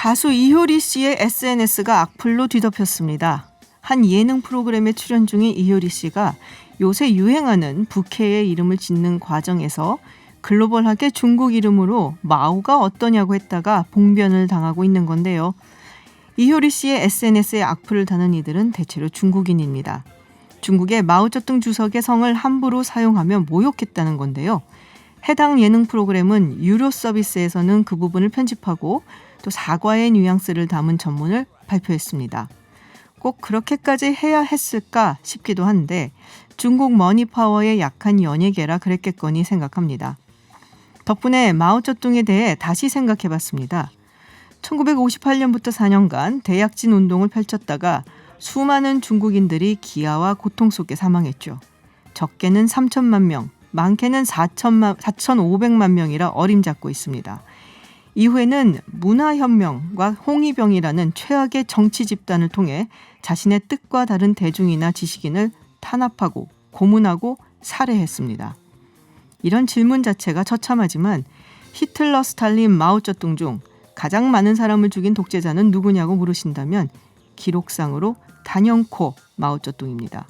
가수 이효리 씨의 SNS가 악플로 뒤덮였습니다. 한 예능 프로그램에 출연 중인 이효리 씨가 요새 유행하는 부캐의 이름을 짓는 과정에서 글로벌하게 중국 이름으로 마오가 어떠냐고 했다가 봉변을 당하고 있는 건데요. 이효리 씨의 SNS에 악플을 다는 이들은 대체로 중국인입니다. 중국의 마오쩌둥 주석의 성을 함부로 사용하며 모욕했다는 건데요. 해당 예능 프로그램은 유료 서비스에서는 그 부분을 편집하고 또 사과의 뉘앙스를 담은 전문을 발표했습니다. 꼭 그렇게까지 해야 했을까 싶기도 한데 중국 머니파워에 약한 연예계라 그랬겠거니 생각합니다. 덕분에 마오쩌둥에 대해 다시 생각해봤습니다. 1958년부터 4년간 대약진 운동을 펼쳤다가 수많은 중국인들이 기아와 고통 속에 사망했죠. 적게는 3천만 명, 많게는 4,500만 명이라 어림잡고 있습니다. 이후에는 문화혁명과 홍위병이라는 최악의 정치 집단을 통해 자신의 뜻과 다른 대중이나 지식인을 탄압하고 고문하고 살해했습니다. 이런 질문 자체가 처참하지만 히틀러, 스탈린, 마오쩌둥 중 가장 많은 사람을 죽인 독재자는 누구냐고 물으신다면 기록상으로 단연코 마오쩌둥입니다.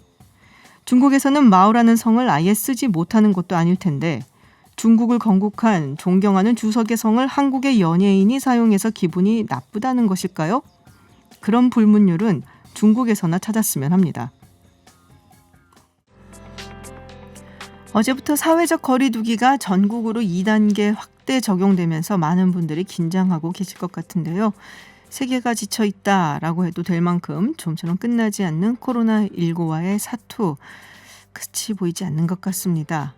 중국에서는 마오라는 성을 아예 쓰지 못하는 것도 아닐 텐데 중국을 건국한 존경하는 주석의 성을 한국의 연예인이 사용해서 기분이 나쁘다는 것일까요? 그런 불문율은 중국에서나 찾았으면 합니다. 어제부터 사회적 거리두기가 전국으로 2단계 확대 적용되면서 많은 분들이 긴장하고 계실 것 같은데요. 세계가 지쳐있다라고 해도 될 만큼 좀처럼 끝나지 않는 코로나19와의 사투, 끝이 보이지 않는 것 같습니다.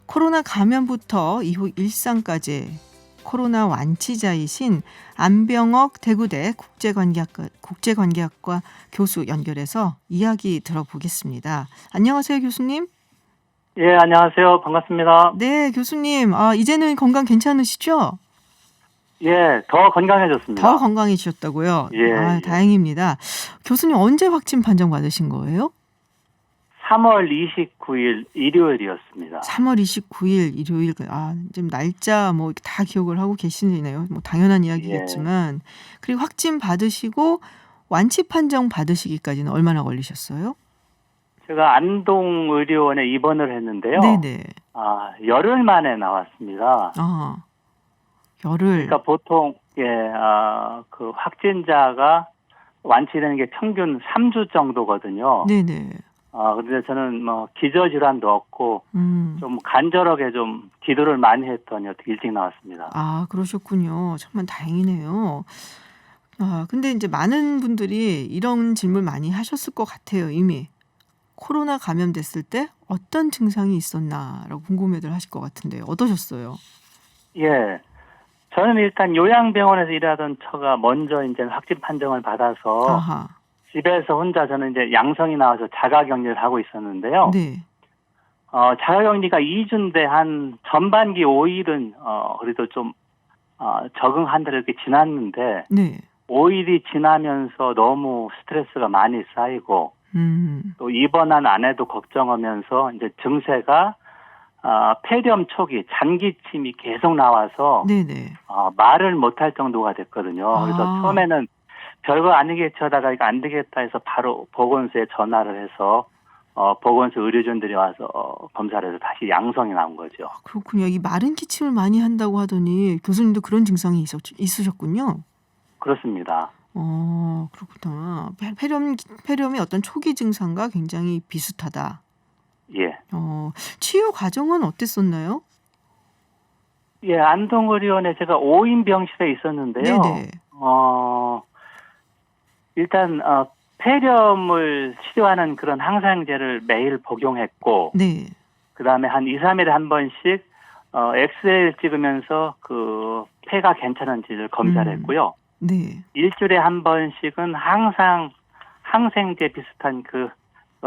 코로나 감염부터 이후 일상까지 코로나 완치자이신 안병옥 대구대 국제관계학과 교수 연결해서 이야기 들어보겠습니다. 안녕하세요, 교수님. 예, 안녕하세요. 반갑습니다. 네, 교수님. 이제는 건강 괜찮으시죠? 예, 더 건강해졌습니다. 더 건강해지셨다고요? 예. 다행입니다. 교수님 언제 확진 판정 받으신 거예요? 3월 29일 일요일이었습니다. 3월 29일 일요일. 지금 날짜 다 기억을 하고 계시네요. 당연한 이야기겠지만. 그리고 확진 받으시고 완치 판정 받으시기까지는 얼마나 걸리셨어요? 제가 안동의료원에 입원을 했는데요. 네네. 열흘 만에 나왔습니다. 열흘. 그러니까 보통 그 확진자가 완치되는 게 평균 3주 정도거든요. 네네. 그런데 저는 기저질환도 없고 좀 간절하게 좀 기도를 많이 했더니 어떻게 일찍 나왔습니다. 그러셨군요. 정말 다행이네요. 근데 이제 많은 분들이 이런 질문 많이 하셨을 것 같아요. 이미 코로나 감염됐을 때 어떤 증상이 있었나라고 궁금해들 하실 것 같은데 어떠셨어요? 예. 저는 일단 요양병원에서 일하던 처가 먼저 이제 확진 판정을 받아서 집에서 혼자 저는 이제 양성이 나와서 자가격리를 하고 있었는데요. 네. 자가격리가 2주인데 한 전반기 5일은 그래도 좀 적응한다 이렇게 지났는데 네. 5일이 지나면서 너무 스트레스가 많이 쌓이고 또 입원한 아내도 걱정하면서 이제 증세가 폐렴 초기 잔기침이 계속 나와서 네네. 말을 못할 정도가 됐거든요. 그래서 처음에는 별거 아니겠지 하다가 이거 안 되겠다 해서 바로 보건소에 전화를 해서 보건소 의료진들이 와서 검사를 해서 다시 양성이 나온 거죠. 그렇군요. 이 마른 기침을 많이 한다고 하더니 교수님도 그런 증상이 있으셨군요. 그렇습니다. 그렇구나. 폐렴의 어떤 초기 증상과 굉장히 비슷하다. 예. 치유 과정은 어땠었나요? 예, 안동의료원에 제가 5인 병실에 있었는데요. 네네. 일단 폐렴을 치료하는 그런 항생제를 매일 복용했고, 네. 그다음에 한 2, 3일에 한 번씩 엑스레이를 찍으면서 그 폐가 괜찮은지를 검사를 했고요. 네. 일주일에 한 번씩은 항상 항생제 비슷한 그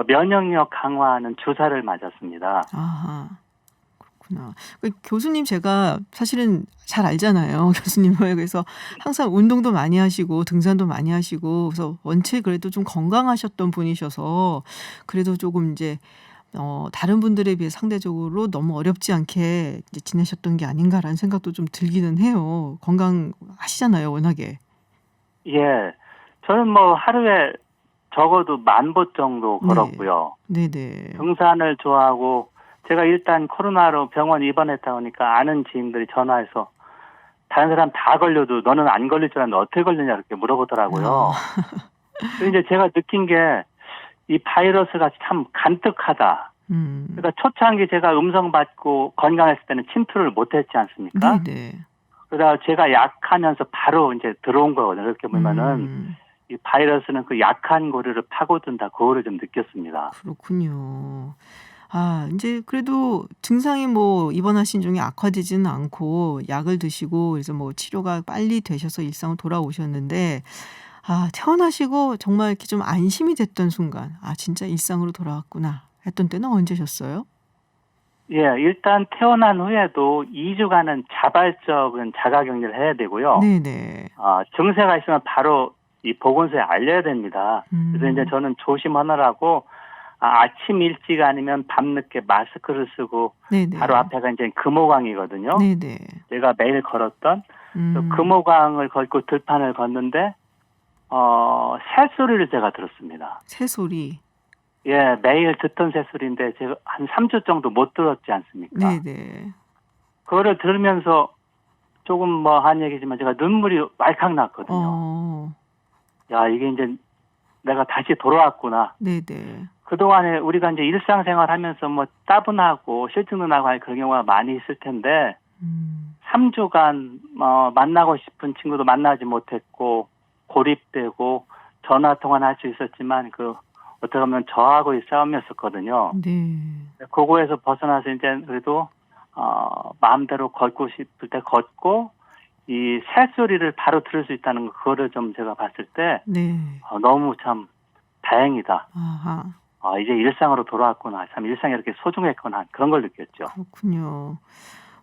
면역력 강화하는 주사를 맞았습니다. 그렇구나. 교수님 제가 사실은 잘 알잖아요. 교수님을. 그래서 항상 운동도 많이 하시고 등산도 많이 하시고 그래서 원체 그래도 좀 건강하셨던 분이셔서 그래도 조금 이제 다른 분들에 비해 상대적으로 너무 어렵지 않게 이제 지내셨던 게 아닌가라는 생각도 좀 들기는 해요. 건강하시잖아요, 워낙에. 예. 저는 뭐 하루에 적어도 10,000보 정도 네. 걸었고요. 네네. 등산을 좋아하고 제가 일단 코로나로 병원 입원했다 보니까 아는 지인들이 전화해서 다른 사람 다 걸려도 너는 안 걸릴 줄 알았는데 어떻게 걸리냐 이렇게 아. 물어보더라고요. 그래서 이제 제가 느낀 게 이 바이러스가 참 간특하다. 음. 그러니까 초창기 제가 음성 받고 건강했을 때는 침투를 못했지 않습니까? 네네. 그러다가 제가 약하면서 바로 이제 들어온 거거든요. 이렇게 보면은 음. 이 바이러스는 그 약한 고리를 파고든다. 그거를 좀 느꼈습니다. 그렇군요. 아 인제 그래도 증상이 뭐 입원하신 중에 악화되지는 않고 약을 드시고 그래서 뭐 치료가 빨리 되셔서 일상으로 돌아오셨는데 아 퇴원하시고 정말 이렇게 좀 안심이 됐던 순간 '아 진짜 일상으로 돌아왔구나.' 했던 때는 언제셨어요? 예, 일단 태어난 후에도 2주간은 자발적인 자가격리를 해야 되고요. 네네. 증세가 있으면 바로 이 보건소에 알려야 됩니다. 그래서 이제 음. 저는 조심하느라고 아침 일찍 아니면 밤늦게 마스크를 쓰고 네네. 바로 앞에가 이제 금호강이거든요. 네네. 제가 매일 걸었던 그 음. 금호강을 걷고 들판을 걷는데 새소리를 제가 들었습니다. 새소리. 예, 매일 듣던 새소리인데 제가 한 3주 정도 못 들었지 않습니까? 네네. 그거를 들으면서 조금 뭐 한 얘기지만 제가 눈물이 왈칵 났거든요. 어. 야, 이게 이제 내가 다시 돌아왔구나. 네네. 그동안에 우리가 이제 일상생활 하면서 뭐 따분하고 실증도 나고 할 그런 경우가 많이 있을 텐데, 음. 3주간 만나고 싶은 친구도 만나지 못했고, 고립되고, 전화통화는 할 수 있었지만, 어떻게 보면 저하고의 싸움이었었거든요. 네. 그거에서 벗어나서 이제 그래도, 마음대로 걷고 싶을 때 걷고, 이 새소리를 바로 들을 수 있다는 거, 그거를 좀 제가 봤을 때, 네. 너무 참 다행이다. 아하. 이제 일상으로 돌아왔구나. 참 일상이 이렇게 소중했구나. 그런 걸 느꼈죠. 그렇군요.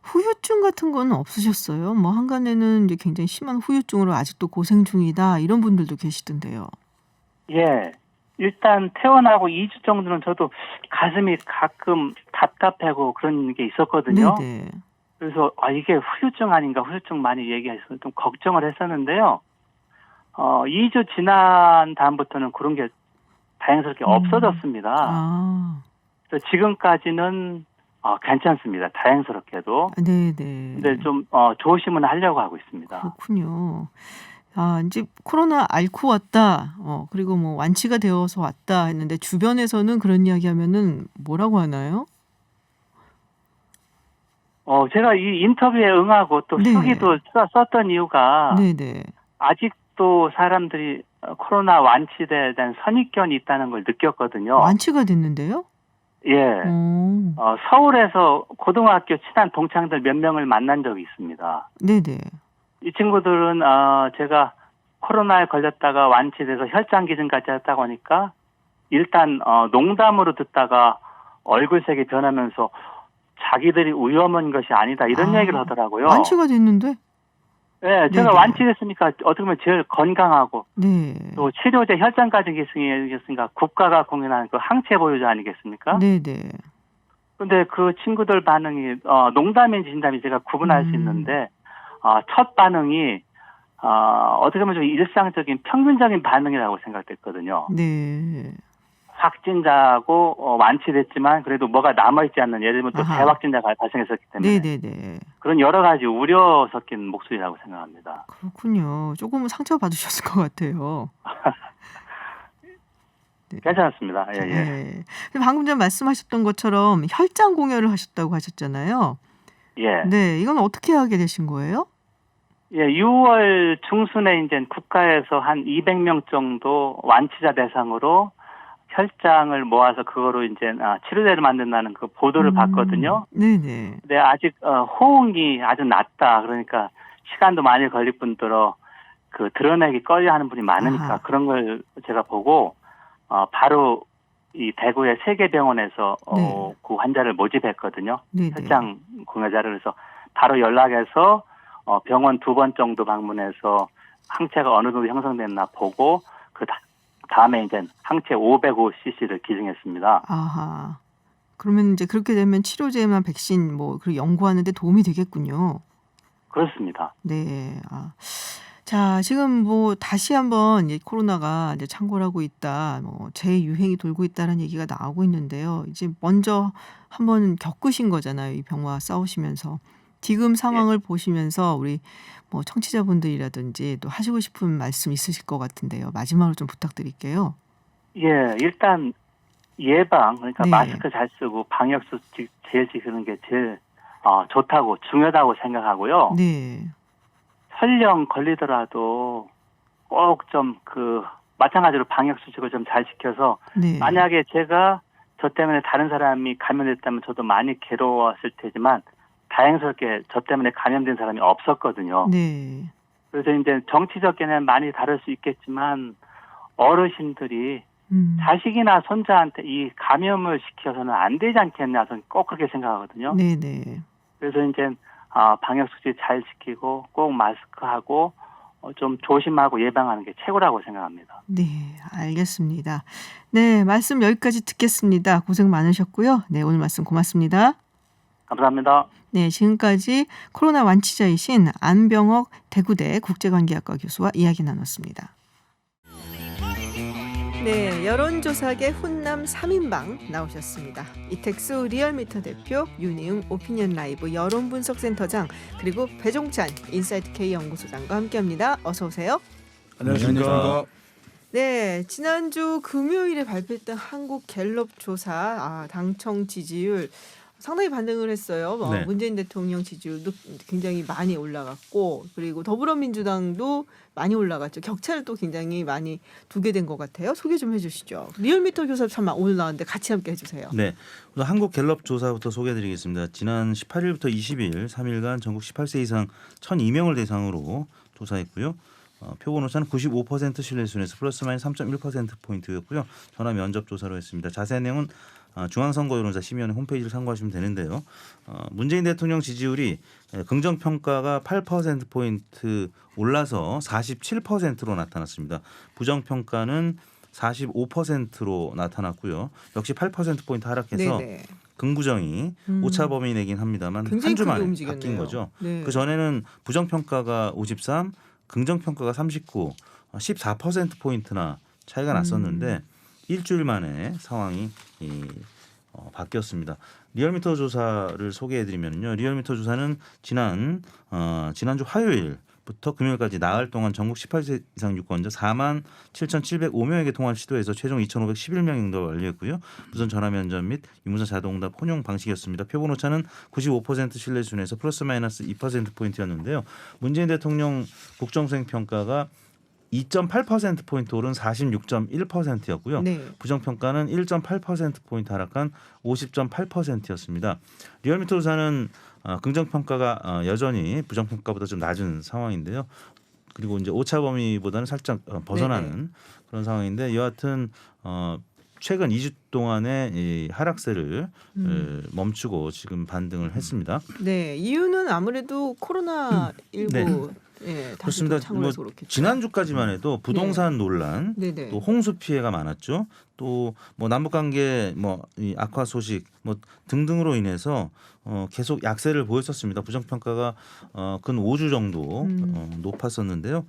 후유증 같은 거는 없으셨어요? 뭐 한간에는 이제 굉장히 심한 후유증으로 아직도 고생 중이다 이런 분들도 계시던데요. 예. 일단 태어나고 2주 정도는 저도 가슴이 가끔 답답하고 그런 게 있었거든요. 네네. 그래서 이게 후유증 아닌가, 후유증 많이 얘기해서 좀 걱정을 했었는데요. 2주 지난 다음부터는 그런 게 다행스럽게 없어졌습니다. 아. 그래서 지금까지는 괜찮습니다. 다행스럽게도. 네네. 근데 좀 조심은 하려고 하고 있습니다. 그렇군요. 아 인제 '코로나 앓고 왔다. 그리고 뭐 완치가 되어서 왔다.' 했는데 주변에서는 그런 이야기하면은 뭐라고 하나요? 제가 이 인터뷰에 응하고 또 네. 수기도 썼던 이유가 네네. 아직도 사람들이 코로나 완치에 대한 선입견이 있다는 걸 느꼈거든요. 완치가 됐는데요? 예. 어. 서울에서 고등학교 친한 동창들 몇 명을 만난 적이 있습니다. 네네. 이 친구들은 제가 코로나에 걸렸다가 완치돼서 혈장 기증까지 했다고 하니까 일단 농담으로 듣다가 얼굴색이 변하면서 자기들이 위험한 것이 아니다 이런 얘기를 하더라고요. 완치가 됐는데? 예, 제가 네네. 완치됐으니까 어떻게 보면 제일 건강하고 네. 또 치료제 혈장까지 기증했으니까 국가가 공연하는 그 항체 보유자 아니겠습니까? 네네. 근데 그 친구들 반응이 농담인지 진담인지 제가 구분할 수 있는데 첫 반응이 어떻게 보면 좀 일상적인 평균적인 반응이라고 생각됐거든요. 네. 확진자고 완치됐지만 그래도 뭐가 남아있지 않는, 예를 들면 또 아하. 재확진자가 발생했었기 때문에 네네네. 그런 여러 가지 우려 섞인 목소리라고 생각합니다. 그렇군요. 쪼금은 상처받으셨을 것 같아요. 네. 괜찮았습니다. 예, 예. 예. 방금 전 말씀하셨던 것처럼 혈장 공여를 하셨다고 하셨잖아요. 예. 네. 이건 어떻게 하게 되신 거예요? 예, 6월 중순에 이제 국가에서 한 200명 정도 완치자 대상으로 혈장을 모아서 그거로 이제 치료제를 만든다는 그 보도를 봤거든요. 네네. 근데 아직 호응이 아주 낮다. 그러니까 시간도 많이 걸릴 뿐더러 드러내기 꺼려하는 분이 많으니까 아하. 그런 걸 제가 보고 바로 이 대구의 세계병원에서 네. 그 환자를 모집했거든요. 네네. 혈장 공여자를. 그래서 바로 연락해서 병원 2번 정도 방문해서 항체가 어느 정도 형성됐나 보고 다음에 이제 항체 505cc를 기증했습니다. 아하. 그러면 인제 그렇게 되면 치료제나 백신 뭐 연구하는 데 도움이 되겠군요. 그렇습니다. 네. 자, 지금 뭐 다시 한번 이제 코로나가 이제 창궐하고 있다, 뭐 재유행이 돌고 있다는 얘기가 나오고 있는데요. 이제 먼저 한번 겪으신 거잖아요. 이 병과 싸우시면서. 지금 예. 상황을 보시면서 우리 뭐 청취자분들이라든지 또 하시고 싶은 말씀 있으실 것 같은데요. 마지막으로 좀 부탁드릴게요. 예, 일단 예방, 그러니까 네. 마스크 잘 쓰고 방역수칙 제일 지키는 게 제일 좋다고 중요하다고 생각하고요. 네. 설령 걸리더라도 꼭 좀 마찬가지로 방역수칙을 좀 잘 지켜서 네. 만약에 제가 저 때문에 다른 사람이 감염됐다면 저도 많이 괴로웠을 테지만 다행스럽게 저 때문에 감염된 사람이 없었거든요. 네. 그래서 이제 정치적에는 많이 다를 수 있겠지만 어르신들이 자식이나 손자한테 이 감염을 시켜서는 안 되지 않겠냐, 저는 꼭 그렇게 생각하거든요. 네네. 그래서 이제 방역수칙 잘 지키고 꼭 마스크하고 좀 조심하고 예방하는 게 최고라고 생각합니다. 네, 알겠습니다. 네, 말씀 여기까지 듣겠습니다. 고생 많으셨고요. 네, 오늘 말씀 고맙습니다. 감사합니다. 네, 지금까지 코로나 완치자이신 안병옥 대구대 국제관계학과 교수와 이야기 나눴습니다. 네, 여론조사계 훈남 3인방 나오셨습니다. 이택수 리얼미터 대표, 윤희웅 오피니언 라이브 여론분석센터장, 그리고 배종찬 인사이트 K 연구소장과 함께합니다. 어서 오세요. 안녕하십니까. 네, 지난주 금요일에 발표했던 한국 갤럽 조사 당청 지지율 상당히 반등을 했어요. 네. 문재인 대통령 지지율도 굉장히 많이 올라갔고, 그리고 더불어민주당도 많이 올라갔죠. 격차를 또 굉장히 많이 두게 된 것 같아요. 소개 좀 해주시죠. 리얼미터 교사 참 오늘 나왔는데 같이 함께 해주세요. 네, 우선 한국 갤럽 조사부터 소개해드리겠습니다. 지난 18일부터 20일 3일간 전국 18세 이상 1,002명을 대상으로 조사했고요. 표본 오차는 95% 신뢰 수준에서 플러스 마이너스 3.1%포인트였고요. 전화 면접 조사로 했습니다. 자세한 내용은 중앙선거여론조사 심의위원회 홈페이지를 참고하시면 되는데요. 문재인 대통령 지지율이 긍정평가가 8%포인트 올라서 47%로 나타났습니다. 부정평가는 45%로 나타났고요. 역시 8%포인트 하락해서 네네. 긍부정이 오차 범위내긴 합니다만 한 굉장히 주 크게 만에 움직였네요. 바뀐 거죠. 네. 그 전에는 부정평가가 53, 긍정평가가 39, 14%포인트나 차이가 났었는데 일주일 만에 상황이 바뀌었습니다. 리얼미터 조사를 소개해드리면요. 리얼미터 조사는 지난주 화요일부터 금요일까지 나흘 동안 전국 18세 이상 유권자 47,705명에게 통화를 시도해서 최종 2,511명 응답을 완료했고요. 무선 전화 면접 및 유무선 자동응답 혼용 방식이었습니다. 표본 오차는 95% 신뢰 수준에서 플러스 마이너스 2%포인트였는데요. 문재인 대통령 국정수행 평가가 2.8%포인트 오른 46.1%였고요. 네. 부정평가는 1.8%포인트 하락한 50.8%였습니다. 리얼미터 조사는 긍정평가가 여전히 부정평가보다 좀 낮은 상황인데요. 그리고 이제 오차 범위보다는 살짝 벗어나는 네네. 그런 상황인데 여하튼 최근 2주 동안의 이 하락세를 멈추고 지금 반등을 했습니다. 네, 이유는 아무래도 코로나19 네. 예, 다시 그렇습니다. 또 창궐해서 그렇겠죠. 지난주까지만 해도 부동산 논란, 네네. 또 홍수 피해가 많았죠. 또 뭐 남북 관계 이 악화 소식 등등으로 인해서 계속 약세를 보였었습니다. 부정평가가 근 5주 정도 높았었는데요.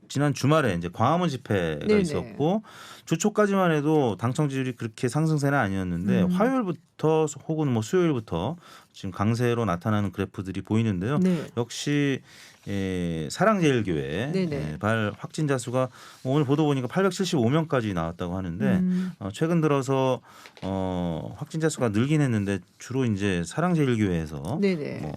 지난 주말에 이제 광화문 집회가 네네. 있었고 주 초까지만 해도 당청 지지율이 그렇게 상승세는 아니었는데 화요일부터 혹은 뭐 수요일부터 지금 강세로 나타나는 그래프들이 보이는데요. 네. 역시 사랑제일교회 네네. 발 확진자 수가 오늘 보도 보니까 875명까지 나왔다고 하는데 최근 들어서 확진자 수가 늘긴 했는데 주로 이제 사랑제일교회에서 네네.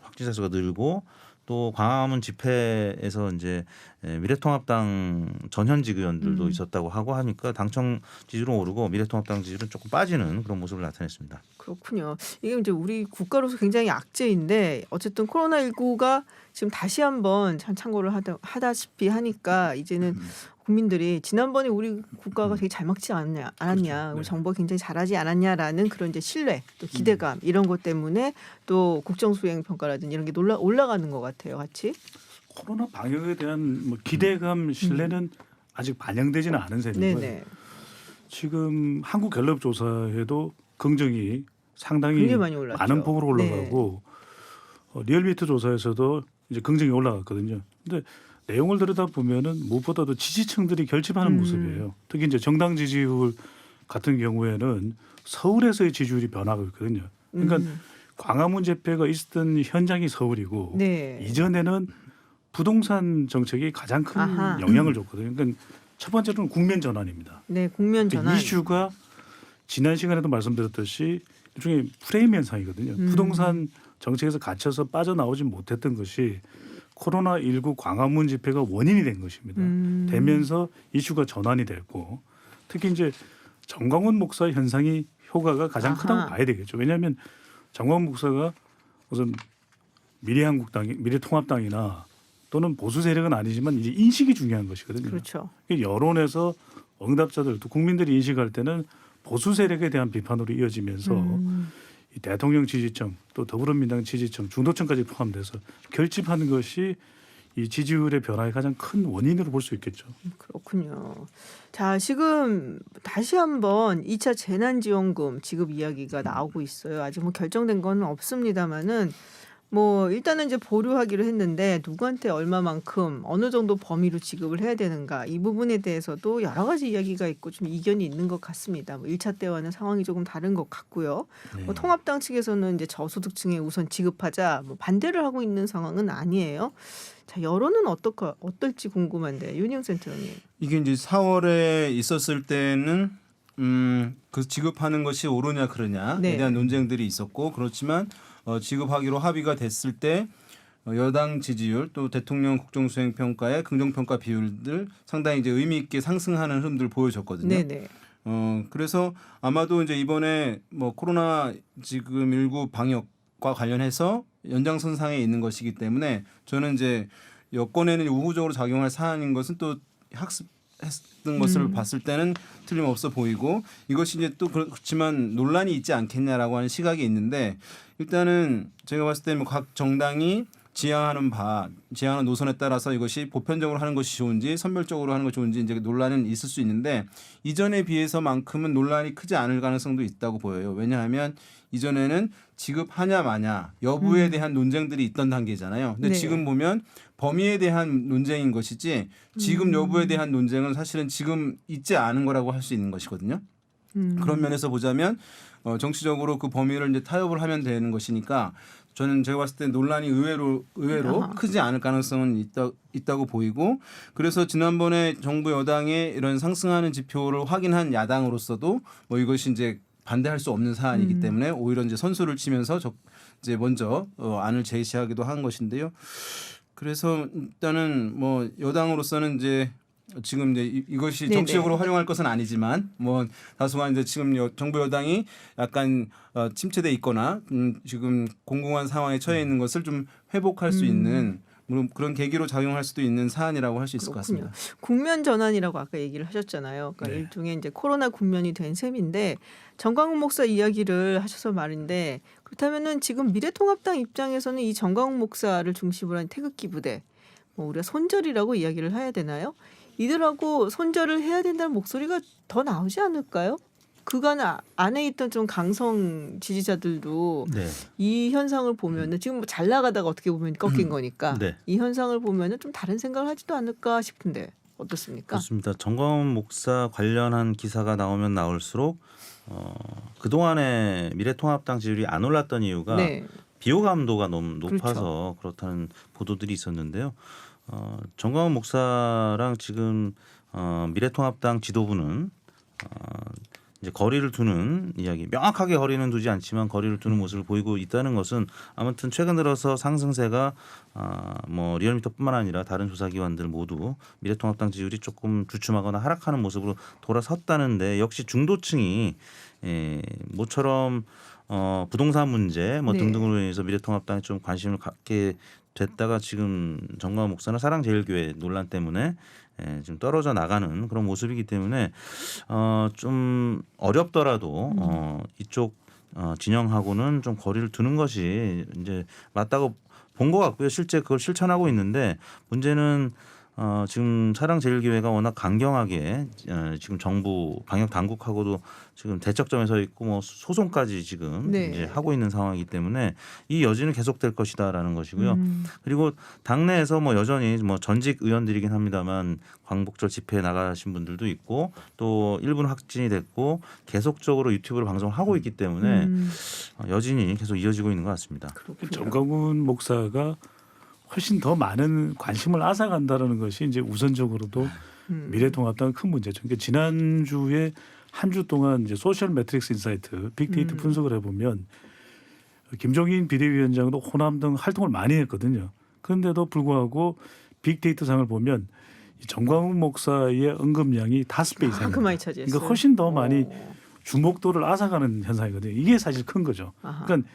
확진자 수가 늘고 또 광화문 집회에서 이제 미래통합당 전현직 의원들도 있었다고 하고 하니까 당청 지지율은 오르고 미래통합당 지지율은 조금 빠지는 그런 모습을 나타냈습니다. 그렇군요. 이게 이제 우리 국가로서 굉장히 악재인데 어쨌든 코로나19가 지금 다시 한번 창궐을 하다시피 하니까 이제는 국민들이 지난번에 우리 국가가 되게 잘 막지 않았냐, 그렇죠. 우리 네. 정부가 굉장히 잘하지 않았냐라는 그런 이제 신뢰, 또 기대감 이런 것 때문에 또 국정수행 평가라든지 이런 게 올라가는 것 같아요, 같이. 코로나 방역에 대한 기대감, 신뢰는 아직 반영되지는 않은 셈이고요. 네네. 지금 한국 갤럽 조사에도 긍정이 상당히 굉장히 많이 올랐죠. 많은 폭으로 올라가고 리얼미터 조사에서도 이제 긍정이 올라갔거든요. 근데 내용을 들여다보면은 무엇보다도 지지층들이 결집하는 모습이에요. 특히 이제 정당 지지율 같은 경우에는 서울에서의 지지율이 변하고 있거든요. 그러니까 광화문 집회가 있었던 현장이 서울이고 네. 이전에는 부동산 정책이 가장 큰 아하. 영향을 줬거든요. 그러니까 첫 번째로는 국면 전환입니다. 네, 국면 전환. 이슈가 지난 시간에도 말씀드렸듯이 일종의 프레임 현상이거든요. 부동산 정책에서 갇혀서 빠져나오지 못했던 것이 코로나19 광화문 집회가 원인이 된 것입니다. 되면서 이슈가 전환이 됐고 특히 이제 정광훈 목사 현상이 효과가 가장 아하. 크다고 봐야 되겠죠. 왜냐하면 정광훈 목사가 무슨 미래한국당, 미래통합당이나 또는 보수 세력은 아니지만 이제 인식이 중요한 것이거든요. 그렇죠. 여론에서 응답자들 또 국민들이 인식할 때는 보수 세력에 대한 비판으로 이어지면서 이 대통령 지지층 또 더불어민주당 지지층 중도층까지 포함돼서 결집하는 것이 이 지지율의 변화의 가장 큰 원인으로 볼 수 있겠죠. 그렇군요. 자, 지금 다시 한번 2차 재난지원금 지급 이야기가 나오고 있어요. 아직 뭐 결정된 건 없습니다만은 뭐 일단은 이제 보류하기로 했는데 누구한테 얼마만큼 어느 정도 범위로 지급을 해야 되는가 이 부분에 대해서도 여러 가지 이야기가 있고 좀 이견이 있는 것 같습니다. 뭐 1차 때와는 상황이 조금 다른 것 같고요. 네. 뭐 통합당 측에서는 이제 저소득층에 우선 지급하자 뭐 반대를 하고 있는 상황은 아니에요. 자, 여론은 어떨지 궁금한데 윤영 센터장님. 이게 이제 4월에 있었을 때는 그 지급하는 것이 옳으냐 그러냐에 네. 대한 논쟁들이 있었고 그렇지만 지급하기로 합의가 됐을 때 여당 지지율 또 대통령 국정수행 평가의 긍정평가 비율들 상당히 이제 의미 있게 상승하는 흐름들 보여줬거든요. 네네. 그래서 아마도 이제 이번에 뭐 코로나 지금 19 방역과 관련해서 연장선상에 있는 것이기 때문에 저는 이제 여권에는 우호적으로 작용할 사안인 것은 또 학습했던 것을 봤을 때는 틀림없어 보이고 이것이 이제 또 그렇지만 논란이 있지 않겠냐라고 하는 시각이 있는데 일단은 제가 봤을 때는 각 정당이 지향하는 노선에 따라서 이것이 보편적으로 하는 것이 좋은지 선별적으로 하는 것이 좋은지 이제 논란은 있을 수 있는데 이전에 비해서만큼은 논란이 크지 않을 가능성도 있다고 보여요. 왜냐하면 이전에는 지급하냐 마냐 여부에 대한 논쟁들이 있던 단계잖아요. 근데 네. 지금 보면 범위에 대한 논쟁인 것이지 지급 여부에 대한 논쟁은 사실은 지금 있지 않은 거라고 할 수 있는 것이거든요. 그런 면에서 보자면 정치적으로 그 범위를 이제 타협을 하면 되는 것이니까 저는 제가 봤을 때 논란이 의외로 아하. 크지 않을 가능성은 있다고 보이고 그래서 지난번에 정부 여당의 이런 상승하는 지표를 확인한 야당으로서도 뭐 이것이 이제 반대할 수 없는 사안이기 때문에 오히려 이제 선수를 치면서 이제 먼저 안을 제시하기도 한 것인데요. 그래서 일단은 뭐 여당으로서는 이제 지금 이제 이것이 네네. 정치적으로 활용할 것은 아니지만 뭐 다소간 이제 지금 정부 여당이 약간 침체돼 있거나 지금 공공한 상황에 처해 있는 것을 좀 회복할 수 있는 그런 계기로 작용할 수도 있는 사안이라고 할 수 있을 것 같습니다. 국면 전환이라고 아까 얘기를 하셨잖아요. 그러니까 네. 일종의 이제 코로나 국면이 된 셈인데 정광훈 목사 이야기를 하셔서 말인데 그렇다면은 지금 미래통합당 입장에서는 이 정광훈 목사를 중심으로 한 태극기 부대, 뭐 우리가 손절이라고 이야기를 해야 되나요? 이들하고 손절을 해야 된다는 목소리가 더 나오지 않을까요? 그간 안에 있던 좀 강성 지지자들도 네. 이 현상을 보면은 지금 잘 나가다가 어떻게 보면 꺾인 거니까 네. 이 현상을 보면은 좀 다른 생각을 하지도 않을까 싶은데 어떻습니까? 그렇습니다. 정광훈 목사 관련한 기사가 나오면 나올수록 그동안에 미래통합당 지지율이 안 올랐던 이유가 네. 비호감도가 너무 높아서 그렇다는 보도들이 있었는데요. 정광훈 목사랑 지금 미래통합당 지도부는 이제 거리를 두는 이야기, 명확하게 거리는 두지 않지만 거리를 두는 모습을 보이고 있다는 것은 아무튼 최근 들어서 상승세가 뭐 리얼미터뿐만 아니라 다른 조사기관들 모두 미래통합당 지지율이 조금 주춤하거나 하락하는 모습으로 돌아섰다는데 역시 중도층이 모처럼 부동산 문제 뭐 네. 등등으로 인해서 미래통합당에 좀 관심을 갖게 됐다가 지금 정광훈 목사는 사랑제일교회 논란 때문에 지금 떨어져 나가는 그런 모습이기 때문에 좀 어렵더라도 이쪽 진영하고는 좀 거리를 두는 것이 이제 맞다고 본 것 같고요. 실제 그걸 실천하고 있는데 문제는 지금 차량제일기회가 워낙 강경하게 지금 정부 방역 당국하고도 지금 대척점에 서 있고 뭐 소송까지 지금 네. 이제 하고 있는 상황이기 때문에 이 여지는 계속될 것이다라는 것이고요. 그리고 당내에서 뭐 여전히 뭐 전직 의원들이긴 합니다만 광복절 집회에 나가신 분들도 있고 또 일부는 확진이 됐고 계속적으로 유튜브로 방송을 하고 있기 때문에 여진이 계속 이어지고 있는 것 같습니다. 그렇군요. 정광훈 목사가 훨씬 더 많은 관심을 앗아간다는 것이 이제 우선적으로도 미래통합당은 큰 문제죠. 그러니까 지난주에 한 주 동안 이제 소셜 매트릭스 인사이트 빅데이터 분석을 해보면 김종인 비대위원장도 호남 등 활동을 많이 했거든요. 그런데도 불구하고 빅데이터 상을 보면 이 정광훈 목사의 언급량이 5배 이상입니다. 그 많이 차지했어요. 그러니까 훨씬 더 많이 주목도를 앗아가는 현상이거든요. 이게 사실 큰 거죠. 아하. 그러니까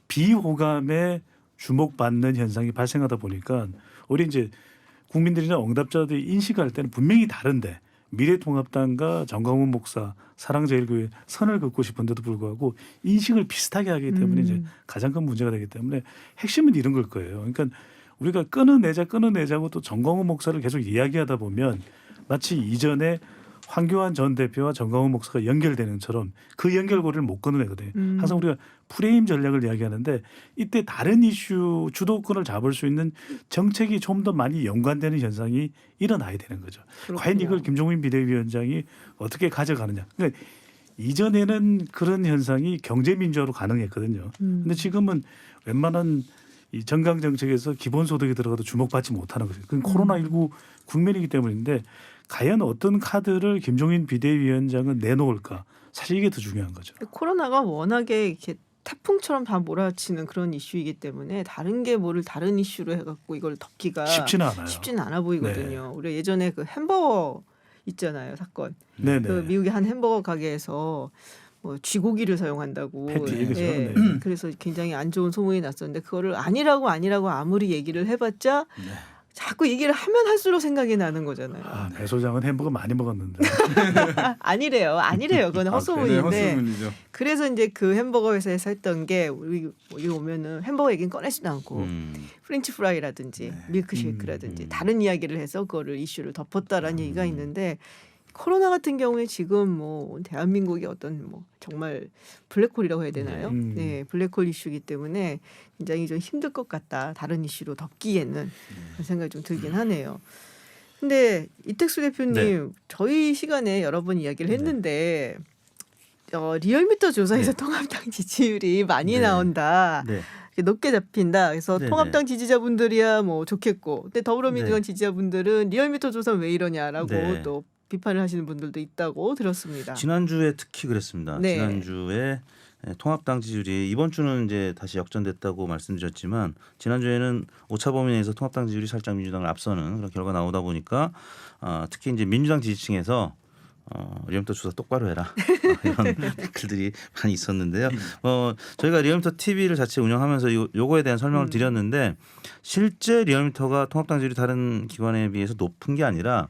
비호감에 주목받는 현상이 발생하다 보니까 우리 이제 국민들이나 응답자들이 인식할 때는 분명히 다른데 미래통합당과 정광훈 목사 사랑제일교회 선을 긋고 싶은데도 불구하고 인식을 비슷하게 하기 때문에 이제 가장 큰 문제가 되기 때문에 핵심은 이런 걸 거예요. 그러니까 우리가 끊어내자고 또 정광훈 목사를 계속 이야기하다 보면 마치 이전에 황교안 전 대표와 정광훈 목사가 연결되는 것처럼 그 연결고리를 못 끊어내거든요. 항상 우리가 프레임 전략을 이야기하는데 이때 다른 이슈 주도권을 잡을 수 있는 정책이 좀 더 많이 연관되는 현상이 일어나야 되는 거죠. 그렇군요. 과연 이걸 김종인 비대위원장이 어떻게 가져가느냐. 그러니까 이전에는 그런 현상이 경제민주화로 가능했거든요. 근데 지금은 웬만한 이 정강 정책에서 기본소득이 들어가도 주목받지 못하는 거죠. 그건 코로나19 국면이기 때문인데 과연 어떤 카드를 김종인 비대위원장은 내놓을까? 사실 이게 더 중요한 거죠. 코로나가 워낙에 이렇게 태풍처럼 다 몰아치는 그런 이슈이기 때문에 다른 게 뭐를 다른 이슈로 해갖고 이걸 덮기가 쉽지는 않아요. 쉽지는 않아 보이거든요. 우리 예전에 그 햄버거 있잖아요 사건. 네네. 그 미국의 한 햄버거 가게에서 뭐 쥐고기를 사용한다고. 패티, 그죠? 예. 네. 그래서 굉장히 안 좋은 소문이 났었는데 그거를 아니라고 아무리 얘기를 해봤자 자꾸 얘기를 하면 할수록 생각이 나는 거잖아요. 아, 배 소장은 햄버거 많이 먹었는데. 아니래요. 그건 네, 헛소문인데. 헛소문이죠. 그래서 이제 그 햄버거 회사에서 했던 게 우리 여기 오면은 햄버거 얘기는 꺼내지도 않고 프렌치 프라이라든지 밀크쉐이크라든지 다른 이야기를 해서 그거를 이슈를 덮었다라는 얘기가 있는데 코로나 같은 경우에 지금 뭐 대한민국이 어떤 뭐 정말 블랙홀이라고 해야 되나요? 네, 블랙홀 이슈이기 때문에 굉장히 좀 힘들 것 같다. 다른 이슈로 덮기에는 그런 생각이 좀 들긴 하네요. 근데 이택수 대표님 네. 저희 시간에 여러 번 이야기를 했는데 리얼미터 조사에서 네. 통합당 지지율이 많이 네. 나온다. 네. 높게 잡힌다. 그래서 네네. 통합당 지지자분들이야 뭐 좋겠고, 근데 더불어민주당 네. 지지자분들은 리얼미터 조사 왜 이러냐라고 네. 또 비판을 하시는 분들도 있다고 들었습니다. 지난주에 특히 그랬습니다. 네. 지난주에 통합당 지지율이 이번 주는 이제 다시 역전됐다고 말씀드렸지만 지난주에는 오차 범위 내에서 통합당 지지율이 살짝 민주당을 앞서는 그런 결과 나오다 보니까 특히 이제 민주당 지지층에서 리얼미터 조사 똑바로 해라 이런 댓글들이 많이 있었는데요. 저희가 리얼미터 TV를 자체 운영하면서 요거에 대한 설명을 드렸는데 실제 리얼미터가 통합당 지지율이 다른 기관에 비해서 높은 게 아니라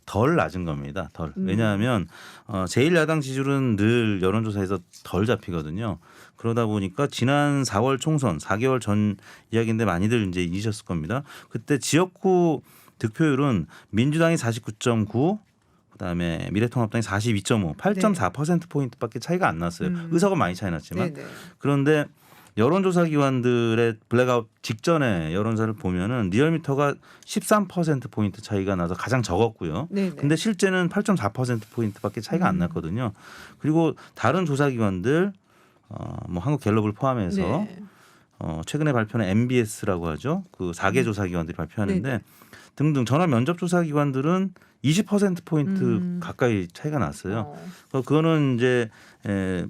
덜 낮은 겁니다. 왜냐하면 제1야당 지지율은 늘 여론조사에서 덜 잡히거든요. 그러다 보니까 지난 4월 총선 4개월 전 이야기인데 많이들 이제 잊으셨을 겁니다. 그때 지역구 득표율은 민주당이 49.9 그다음에 미래통합당이 42.5 8.4%포인트밖에 차이가 안 났어요. 의석은 많이 차이 났지만. 네네. 그런데 여론조사 기관들의 블랙아웃 직전에 여론조사를 보면은 리얼미터가 13%포인트 차이가 나서 가장 적었고요. 네네. 근데 실제는 8.4%포인트밖에 차이가 안 났거든요. 그리고 다른 조사 기관들 뭐 한국 갤럽을 포함해서 네. 최근에 발표한 MBS라고 하죠. 그 4개 조사 기관들이 발표하는데 네네. 등등 전화 면접 조사 기관들은 20%포인트 가까이 차이가 났어요. 그거는 이제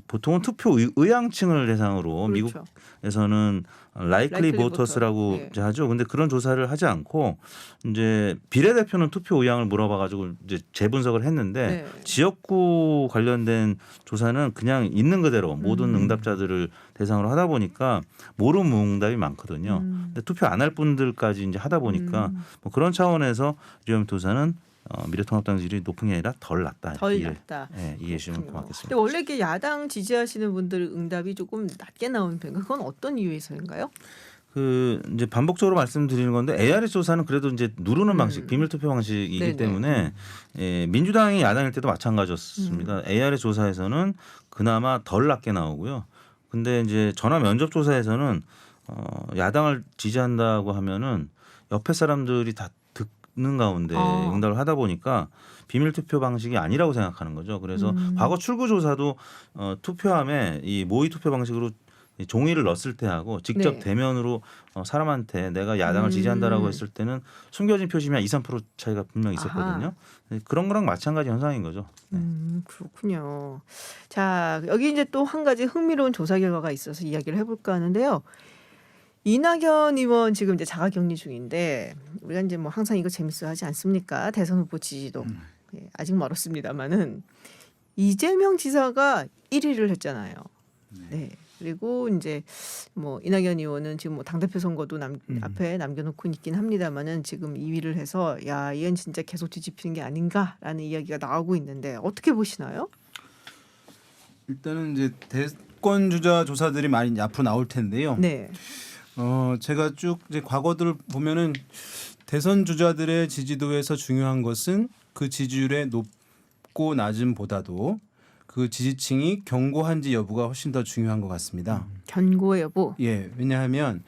보통은 투표 의향층을 대상으로 그렇죠. 미국에서는 likely voters라고 네. 이제 하죠. 근데 그런 조사를 하지 않고 이제 비례대표는 투표 의향을 물어봐가지고 이제 재분석을 했는데 네. 지역구 관련된 조사는 그냥 있는 그대로 모든 응답자들을 대상으로 하다 보니까 모르는 응답이 많거든요. 근데 투표 안 할 분들까지 이제 하다 보니까 뭐 그런 차원에서 리얼미터 조사는 미래통합당 지지율이 높은 게 아니라 덜 낮다. 덜 낮다. 네, 이해해 주시면 근데 고맙겠습니다. 원래 이렇게 야당 지지하시는 분들 응답이 조금 낮게 나오는 편인가? 그건 어떤 이유에서인가요? 그 이제 반복적으로 말씀드리는 건데 ARS 조사는 그래도 이제 누르는 방식, 비밀 투표 방식이기 네네. 때문에 민주당이 야당일 때도 마찬가지였습니다. ARS 조사에서는 그나마 덜 낮게 나오고요. 근데 이제 전화 면접 조사에서는 야당을 지지한다고 하면은 옆에 사람들이 다 듣는 가운데 응답을 하다 보니까 비밀 투표 방식이 아니라고 생각하는 거죠. 그래서 과거 출구 조사도 투표함에 이 모의 투표 방식으로 종이를 넣었을 때 하고 직접 네. 대면으로 사람한테 내가 야당을 지지한다라고 했을 때는 숨겨진 표심이 한 2, 3% 차이가 분명히 있었거든요. 그런 거랑 마찬가지 현상인 거죠. 네. 그렇군요. 자, 여기 이제 또 한 가지 흥미로운 조사 결과가 있어서 이야기를 해볼까 하는데요. 이낙연 의원 지금 이제 자가격리 중인데 우리가 이제 뭐 항상 이거 재밌어하지 않습니까? 대선 후보 지지도 예, 아직 멀었습니다만은 이재명 지사가 1위를 했잖아요. 네. 그리고 이제 뭐 이낙연 의원은 지금 뭐 당대표 선거도 앞에 남겨놓고 있긴 합니다만은 지금 2위를 해서 야, 얘는 진짜 계속 뒤집히는 게 아닌가라는 이야기가 나오고 있는데 어떻게 보시나요? 일단은 이제 대권 주자 조사들이 많이 앞으로 나올 텐데요. 네. 제가 쭉 이제 과거들을 보면은 대선 주자들의 지지도에서 중요한 것은 그 지지율의 높고 낮음보다도 그 지지층이 견고한지 여부가 훨씬 더 중요한 것 같습니다. 견고의 여부. 예, 왜냐하면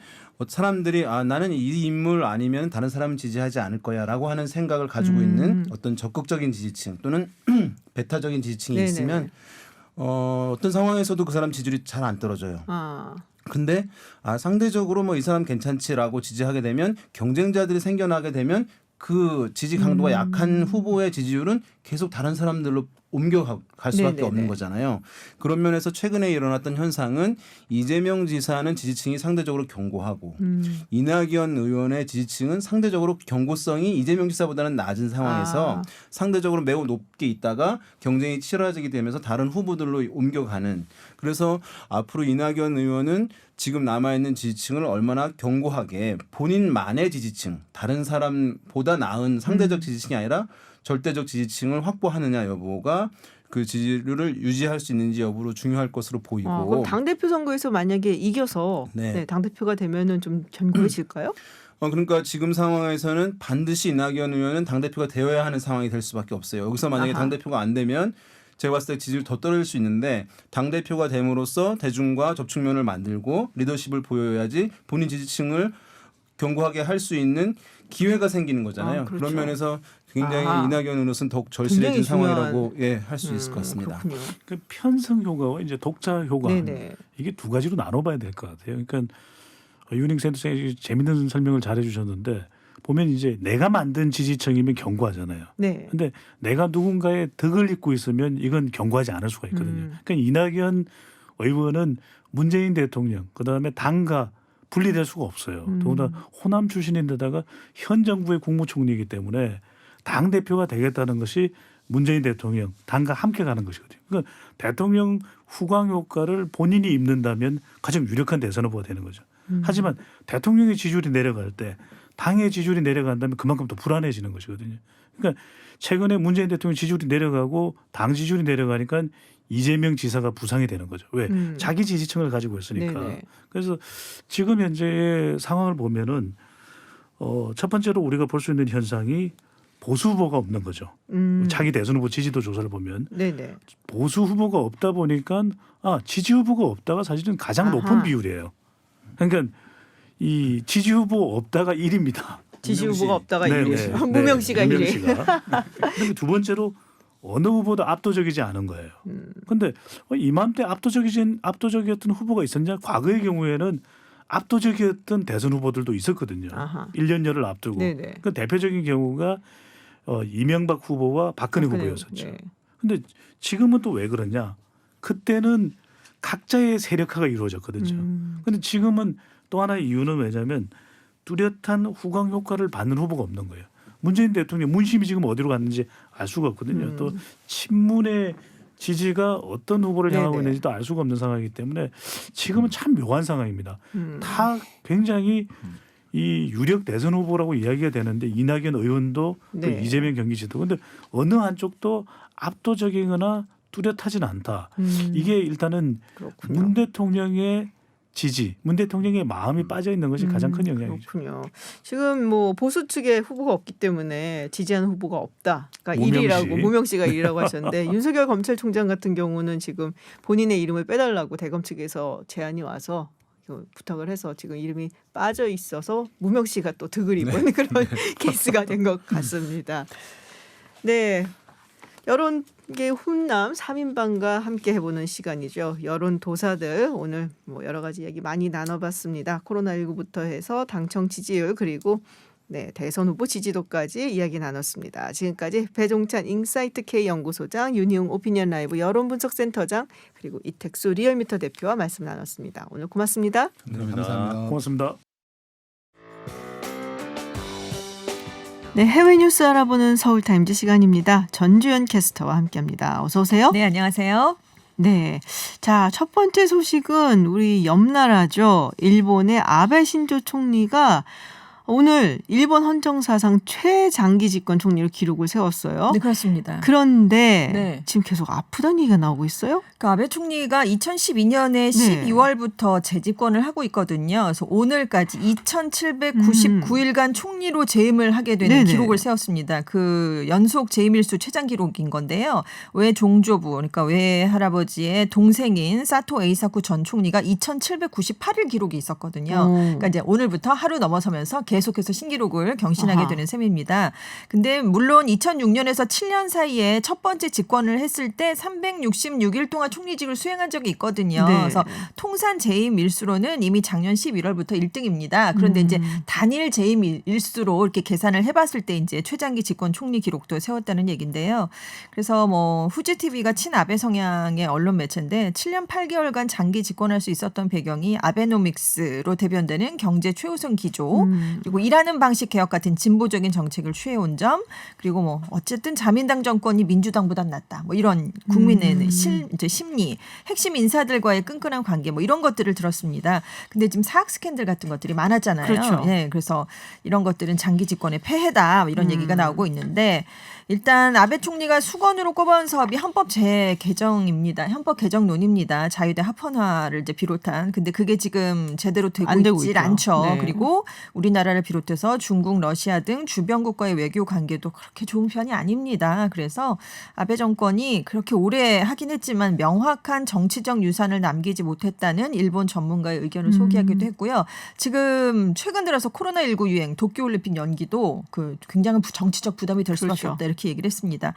사람들이 나는 이 인물 아니면 다른 사람은 지지하지 않을 거야라고 하는 생각을 가지고 있는 어떤 적극적인 지지층 또는 배타적인 지지층이 네네네. 있으면 어떤 상황에서도 그 사람 지지율이 잘 안 떨어져요. 근데 상대적으로 뭐 이 사람 괜찮지라고 지지하게 되면 경쟁자들이 생겨나게 되면 그 지지 강도가 약한 후보의 지지율은 계속 다른 사람들로 옮겨갈 수밖에 네네네. 없는 거잖아요. 그런 면에서 최근에 일어났던 현상은 이재명 지사는 지지층이 상대적으로 견고하고 이낙연 의원의 지지층은 상대적으로 견고성이 이재명 지사보다는 낮은 상황에서 상대적으로 매우 높게 있다가 경쟁이 치열해지게 되면서 다른 후보들로 옮겨가는, 그래서 앞으로 이낙연 의원은 지금 남아있는 지지층을 얼마나 견고하게 본인만의 지지층, 다른 사람보다 나은 상대적 지지층이 아니라 절대적 지지층을 확보하느냐 여부가 그 지지율을 유지할 수 있는지 여부로 중요할 것으로 보이고. 그럼 당대표 선거에서 만약에 이겨서 네. 당대표가 되면은 좀 견고해질까요? 그러니까 지금 상황에서는 반드시 이낙연 의원은 당대표가 되어야 하는 상황이 될 수밖에 없어요. 여기서 만약에 당대표가 안 되면 제가 봤을 때 지지율 더 떨어질 수 있는데 당대표가 됨으로써 대중과 접촉면을 만들고 리더십을 보여야지 본인 지지층을 견고하게 할 수 있는 기회가 생기는 거잖아요. 그렇죠. 그런 면에서 굉장히 이낙연 의원으로서는 더욱 절실해진 굉장히 상황이라고 할 수 있을 것 같습니다. 그렇군요. 그 편성 효과와 이제 독자 효과 네네. 이게 두 가지로 나눠봐야 될 것 같아요. 그러니까 유닝 센터장이 재밌는 설명을 잘해주셨는데 보면 이제 내가 만든 지지층이면 견고하잖아요. 네. 근데 내가 누군가의 덕을 잇고 있으면 이건 견고하지 않을 수가 있거든요. 그러니까 이낙연 의원은 문재인 대통령 그다음에 당과 분리될 수가 없어요. 더구나 호남 출신인데다가 현 정부의 국무총리이기 때문에 당 대표가 되겠다는 것이 문재인 대통령 당과 함께 가는 것이거든요. 그러니까 대통령 후광 효과를 본인이 입는다면 가장 유력한 대선 후보가 되는 거죠. 하지만 대통령의 지지율이 내려갈 때 당의 지지율이 내려간다면 그만큼 더 불안해지는 것이거든요. 그러니까 최근에 문재인 대통령 지지율이 내려가고 당 지지율이 내려가니까 이재명 지사가 부상이 되는 거죠. 왜? 자기 지지층을 가지고 있으니까. 네네. 그래서 지금 현재의 상황을 보면은 첫 번째로 우리가 볼 수 있는 현상이 보수 후보가 없는 거죠. 자기 대선 후보 지지도 조사를 보면 네네. 보수 후보가 없다 보니까 지지 후보가 없다가 사실은 가장 높은 비율이에요. 그러니까 이 지지 후보 없다가 1위입니다. 지지 후보가 없다가 네, 1위. 네. 무명 씨가 무명 1위. 씨가. 그리고 두 번째로 어느 후보도 압도적이지 않은 거예요. 그런데 이맘때 압도적이었던 후보가 있었냐? 과거의 경우에는 압도적이었던 대선 후보들도 있었거든요. 1년여를 앞두고. 네네. 그 대표적인 경우가 이명박 후보와 박근혜 후보였었죠. 네. 근데 지금은 또 왜 그러냐? 그때는 각자의 세력화가 이루어졌거든요. 근데 지금은 또 하나의 이유는 왜냐하면 뚜렷한 후광 효과를 받는 후보가 없는 거예요. 문재인 대통령 문심이 지금 어디로 갔는지 알 수가 없거든요. 또 친문의 지지가 어떤 후보를 향하고 있는지도 알 수가 없는 상황이기 때문에 지금은 참 묘한 상황입니다. 다 굉장히 이 유력 대선 후보라고 이야기가 되는데 이낙연 의원도 또 이재명 경기지도 근데 어느 한쪽도 압도적이거나 뚜렷하진 않다. 이게 일단은 그렇군요. 문 대통령의 지지, 문 대통령의 마음이 빠져 있는 것이 가장 큰 영향이죠. 그렇군요. 지금 뭐 보수 측에 후보가 없기 때문에 지지하는 후보가 없다. 그러니까 무명시. 1위라고 무명씨가 1위라고 하셨는데 윤석열 검찰총장 같은 경우는 지금 본인의 이름을 빼달라고 대검 측에서 제안이 와서 부탁을 해서 지금 이름이 빠져 있어서 무명씨가 또 득을 입은 그런 케이스가 된 것 같습니다. 네. 여론계 훈남 3인방과 함께 해보는 시간이죠. 여론도사들 오늘 뭐 여러 가지 얘기 많이 나눠봤습니다. 코로나19부터 해서 당청 지지율 그리고 대선 후보 지지도까지 이야기 나눴습니다. 지금까지 배종찬 인사이트 K 연구소장, 윤희웅 오피니언 라이브 여론분석센터장 그리고 이택수 리얼미터 대표와 말씀 나눴습니다. 오늘 고맙습니다. 네, 감사합니다. 감사합니다. 고맙습니다. 네, 해외 뉴스 알아보는 서울타임즈 시간입니다. 전주현 캐스터와 함께합니다. 어서 오세요. 네, 안녕하세요. 네. 자, 첫 번째 소식은 우리 옆 나라죠. 일본의 아베 신조 총리가 오늘 일본 헌정사상 최장기 집권 총리로 기록을 세웠어요. 네, 그렇습니다. 그런데 네. 지금 계속 아프다는 얘기가 나오고 있어요? 그 아베 총리가 2012년에 12월부터 재집권을 하고 있거든요. 그래서 오늘까지 2,799일간 총리로 재임을 하게 되는 네네. 기록을 세웠습니다. 그 연속 재임일수 최장 기록인 건데요. 외 종조부, 그러니까 외 할아버지의 동생인 사토 에이사쿠 전 총리가 2,798일 기록이 있었거든요. 그러니까 이제 오늘부터 하루 넘어서면서 계속해서 신기록을 경신하게 아하. 되는 셈입니다. 근데 물론 2006년에서 7년 사이에 첫 번째 집권을 했을 때 366일 동안 총리직을 수행한 적이 있거든요. 네. 그래서 통산 재임 일수로는 이미 작년 11월부터 1등입니다. 그런데 이제 단일 재임 일수로 이렇게 계산을 해봤을 때 이제 최장기 집권 총리 기록도 세웠다는 얘기인데요. 그래서 뭐 후지 TV가 친아베 성향의 언론 매체인데 7년 8개월간 장기 집권할 수 있었던 배경이 아베노믹스로 대변되는 경제 최우선 기조 그리고 일하는 방식 개혁 같은 진보적인 정책을 취해온 점 그리고 뭐 어쨌든 자민당 정권이 민주당보단 낫다 뭐 이런 국민의 이제 심리 핵심 인사들과의 끈끈한 관계 뭐 이런 것들을 들었습니다. 근데 지금 사학 스캔들 같은 것들이 많았잖아요. 그렇죠. 네, 그래서 이런 것들은 장기 집권의 폐해다 뭐 이런 얘기가 나오고 있는데 일단 아베 총리가 수건으로 꼽아온 사업이 헌법 재개정입니다. 헌법 개정론입니다. 자유대 합헌화를 이제 비롯한. 근데 그게 지금 제대로 안 되고 있질 있죠. 않죠. 네. 그리고 우리나라를 비롯해서 중국, 러시아 등 주변국과의 외교 관계도 그렇게 좋은 편이 아닙니다. 그래서 아베 정권이 그렇게 오래 하긴 했지만 명확한 정치적 유산을 남기지 못했다는 일본 전문가의 의견을 소개하기도 했고요. 지금 최근 들어서 코로나19 유행, 도쿄올림픽 연기도 그 굉장한 정치적 부담이 될 수밖에 그렇죠. 없다. 이렇게 얘기를 했습니다.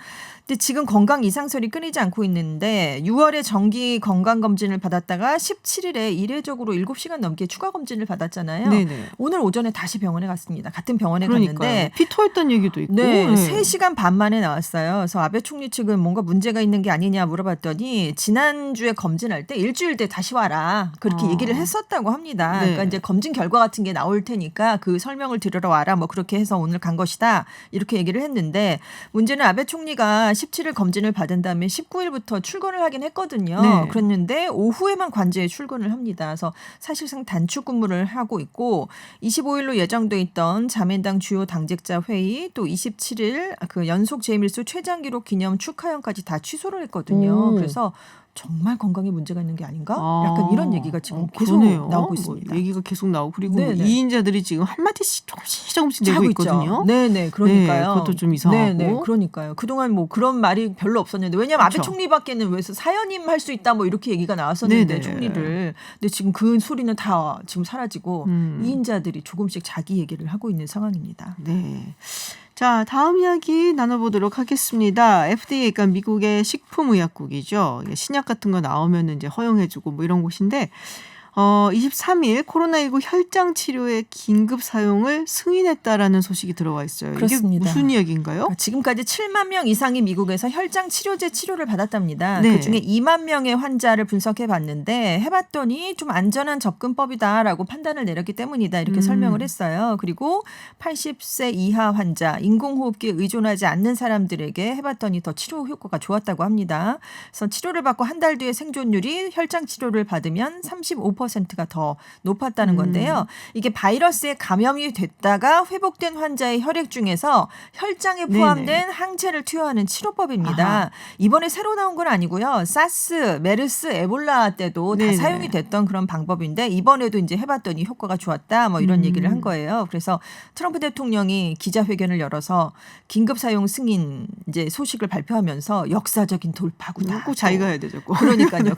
근데 지금 건강 이상설이 끊이지 않고 있는데 6월에 정기 건강 검진을 받았다가 17일에 이례적으로 7시간 넘게 추가 검진을 받았잖아요. 네네. 오늘 오전에 다시 병원에 갔습니다. 같은 병원에 그러니까요. 갔는데 피토했던 얘기도 있고. 네, 3시간 반 만에 나왔어요. 그래서 아베 총리 측은 뭔가 문제가 있는 게 아니냐 물어봤더니 지난주에 검진할 때 일주일 뒤에 다시 와라. 그렇게 얘기를 했었다고 합니다. 네. 그러니까 이제 검진 결과 같은 게 나올 테니까 그 설명을 들으러 와라. 뭐 그렇게 해서 오늘 간 것이다. 이렇게 얘기를 했는데 문제는 아베 총리가 17일 검진을 받은 다음에 19일부터 출근을 하긴 했거든요. 네. 그랬는데 오후에만 관제에 출근을 합니다. 그래서 사실상 단축 근무를 하고 있고 25일로 예정돼 있던 자민당 주요 당직자 회의 또 27일 그 연속 재임일수 최장 기록 기념 축하연까지 다 취소를 했거든요. 그래서 정말 건강에 문제가 있는 게 아닌가? 약간 이런 얘기가 지금 계속 그러네요. 나오고 있습니다. 뭐 얘기가 계속 나오고 그리고 네네. 이인자들이 지금 한마디씩 조금씩 내고 하고 있거든요. 있죠. 네네, 그러니까요. 네, 그것도 좀 이상하고. 네네, 그러니까요. 그동안 뭐 그런 말이 별로 없었는데 왜냐하면 아베 그렇죠. 총리밖에는 왜 사연임 할 수 있다 뭐 이렇게 얘기가 나왔었는데 네네. 총리를. 근데 지금 그 소리는 다 지금 사라지고 이인자들이 조금씩 자기 얘기를 하고 있는 상황입니다. 네. 자, 다음 이야기 나눠보도록 하겠습니다. FDA, 그러니까 미국의 식품의약국이죠. 신약 같은 거 나오면 이제 허용해주고 뭐 이런 곳인데 23일 코로나19 혈장 치료의 긴급 사용을 승인했다라는 소식이 들어와 있어요. 그렇습니다. 이게 무슨 이야기인가요? 그러니까 지금까지 7만 명 이상이 미국에서 혈장 치료제 치료를 받았답니다. 네. 그중에 2만 명의 환자를 분석해 봤는데 해봤더니 좀 안전한 접근법이다라고 판단을 내렸기 때문이다 이렇게 설명을 했어요. 그리고 80세 이하 환자, 인공호흡기에 의존하지 않는 사람들에게 해봤더니 더 치료 효과가 좋았다고 합니다. 그래서 치료를 받고 한 달 뒤에 생존율이 혈장 치료를 받으면 35% 0.3%가 더 높았다는 건데요. 이게 바이러스에 감염이 됐다가 회복된 환자의 혈액 중에서 혈장에 포함된 네네. 항체를 투여하는 치료법입니다. 아하. 이번에 새로 나온 건 아니고요. 사스, 메르스, 에볼라 때도 다 네네. 사용이 됐던 그런 방법인데 이번에도 이제 해봤더니 효과가 좋았다. 뭐 이런 얘기를 한 거예요. 그래서 트럼프 대통령이 기자회견을 열어서 긴급 사용 승인 이제 소식을 발표하면서 역사적인 돌파구나. 꼭 자기가 해야 되죠. 꼭. 그러니까요.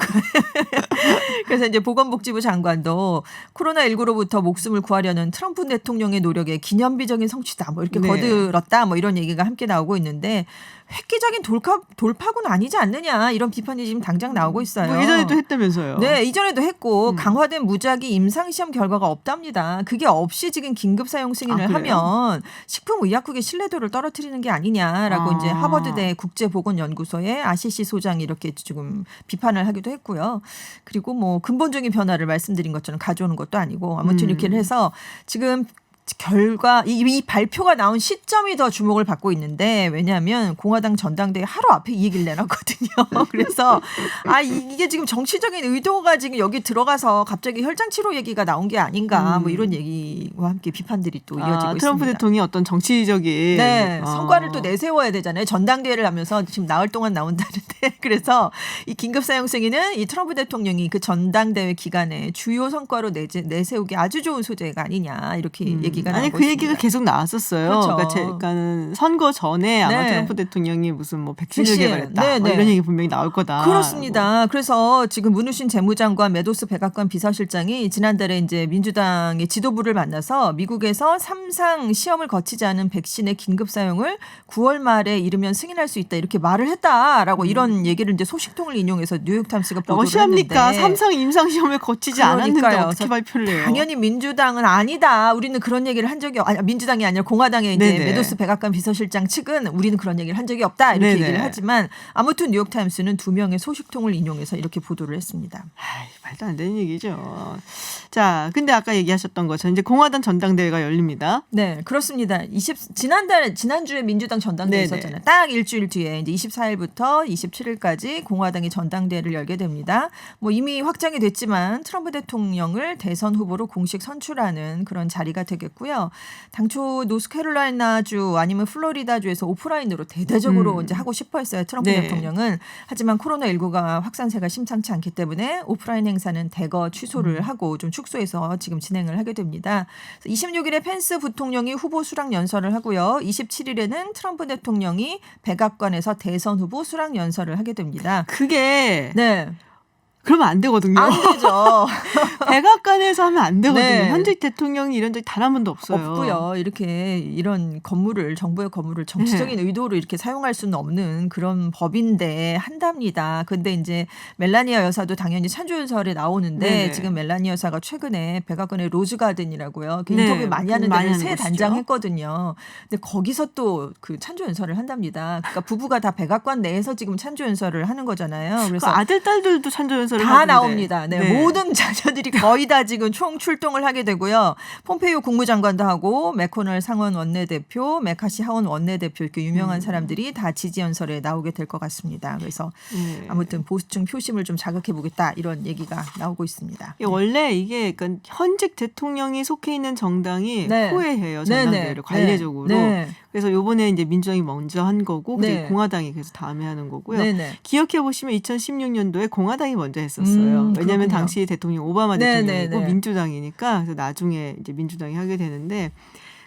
그래서 이제 보건복지부 장관도 코로나19로부터 목숨을 구하려는 트럼프 대통령의 노력에 기념비적인 성취다. 뭐 이렇게 네. 거들었다. 뭐 이런 얘기가 함께 나오고 있는데 획기적인 돌파구는 아니지 않느냐 이런 비판이 지금 당장 나오고 있어요. 뭐 예전에도 했다면서요. 네, 이전에도 했고 강화된 무작위 임상시험 결과가 없답니다. 그게 없이 지금 긴급 사용 승인을 그래요? 하면 식품의약국의 신뢰도를 떨어뜨리는 게 아니냐라고 아. 이제 하버드대 국제보건연구소의 아시시 소장이 이렇게 지금 비판을 하기도 했고요. 그리고 뭐 근본적인 변화를 말씀드린 것처럼 가져오는 것도 아니고 아무튼 이렇게 해서 지금 결과 이 발표가 나온 시점이 더 주목을 받고 있는데 왜냐하면 공화당 전당대회 하루 앞에 이 얘기를 내놨거든요. 그래서 이게 지금 정치적인 의도가 지금 여기 들어가서 갑자기 혈장 치료 얘기가 나온 게 아닌가 뭐 이런 얘기와 함께 비판들이 또 이어지고 있습니다. 트럼프 대통령이 어떤 정치적인 네, 성과를 또 내세워야 되잖아요. 전당대회를 하면서 지금 나흘 동안 나온다는데 그래서 이 긴급 사용 승인은 이 트럼프 대통령이 그 전당대회 기간에 주요 성과로 내세우기 아주 좋은 소재가 아니냐 이렇게 얘기가 나오고 아니 그 있습니다. 얘기가 계속 나왔었어요. 그렇죠. 그러니까는 선거 전에 아마 네. 트럼프 대통령이 무슨 뭐 백신을 백신. 개발했다 네, 뭐 네. 이런 얘기 분명히 나올 거다. 그렇습니다. 그래서 지금 문우신 재무장관 메도스 백악관 비서실장이 지난달에 이제 민주당의 지도부를 만나서 미국에서 3상 시험을 거치지 않은 백신의 긴급 사용을 9월 말에 이르면 승인할 수 있다 이렇게 말을 했다라고 이런 얘기를 이제 소식통을 인용해서 뉴욕타임스가 보도를 러시아입니까? 했는데 삼상 임상 시험을 거치지 않았는데 그러니까요. 어떻게 발표를 해요? 당연히 민주당은 아니다. 우리는 그런 얘기를 한 적이 민주당이 아니라 공화당의 이제 네네. 메도스 백악관 비서실장 측은 우리는 그런 얘기를 한 적이 없다 이렇게 네네. 얘기를 하지만 아무튼 뉴욕타임스는 2명의 소식통을 인용해서 이렇게 보도를 했습니다. 말도 안 되는 얘기죠. 자, 근데 아까 얘기하셨던 것처럼 이제 공화당 전당대회가 열립니다. 네, 그렇습니다. 지난주에 민주당 전당대회 네네. 있었잖아요. 딱 일주일 뒤에 이제 24일부터 27일까지 공화당이 전당대회를 열게 됩니다. 뭐 이미 확정이 됐지만 트럼프 대통령을 대선 후보로 공식 선출하는 그런 자리가 되겠고요. 당초 노스캐롤라이나주 아니면 플로리다주에서 오프라인으로 대대적으로 이제 하고 싶어 했어요. 트럼프 네. 대통령은. 하지만 코로나19가 확산세가 심상치 않기 때문에 오프라인 행사는 대거 취소를 하고 좀 축소해서 지금 진행을 하게 됩니다. 26일에 펜스 부통령이 후보 수락 연설을 하고요. 27일에는 트럼프 대통령이 백악관에서 대선 후보 수락 연설을 하게 됩니다. 그게 네. 그러면 안 되거든요. 안 되죠. 백악관에서 하면 안 되거든요. 네. 현직 대통령이 이런 적이 단 한 번도 없어요. 없고요. 이렇게 이런 건물을 정부의 건물을 정치적인 의도로 이렇게 사용할 수는 없는 그런 법인데 한답니다. 근데 이제 멜라니아 여사도 당연히 찬조 연설에 나오는데 네네. 지금 멜라니아 여사가 최근에 백악관의 로즈 가든이라고요. 그 네, 인터뷰 많이 하는 많이 데를 하는 새 곳이죠. 단장했거든요. 근데 거기서 또 그 찬조 연설을 한답니다. 그러니까 부부가 다 백악관 내에서 지금 찬조 연설을 하는 거잖아요. 그 그래서 아들 딸들도 찬조 연설을 다 하던데. 나옵니다. 네, 네. 모든 자녀들이 거의 다 지금 총 출동을 하게 되고요. 폼페이오 국무장관도 하고 맥코널 상원 원내대표, 메카시 하원 원내대표 이렇게 유명한 사람들이 다 지지 연설에 나오게 될 것 같습니다. 그래서 네. 아무튼 보수층 표심을 좀 자극해 보겠다 이런 얘기가 나오고 있습니다. 원래 이게 그러니까 현직 대통령이 속해 있는 정당이 네. 호해해요. 네네. 전당대회를 관례적으로. 네. 그래서 요번에 이제 민주당이 먼저 한 거고 네. 공화당이 그래서 다음에 하는 거고요. 네네. 기억해 보시면 2016년도에 공화당이 먼저 했었어요. 왜냐하면 그렇군요. 당시 대통령 오바마 네, 대통령이고 네, 네. 민주당이니까 그래서 나중에 이제 민주당이 하게 되는데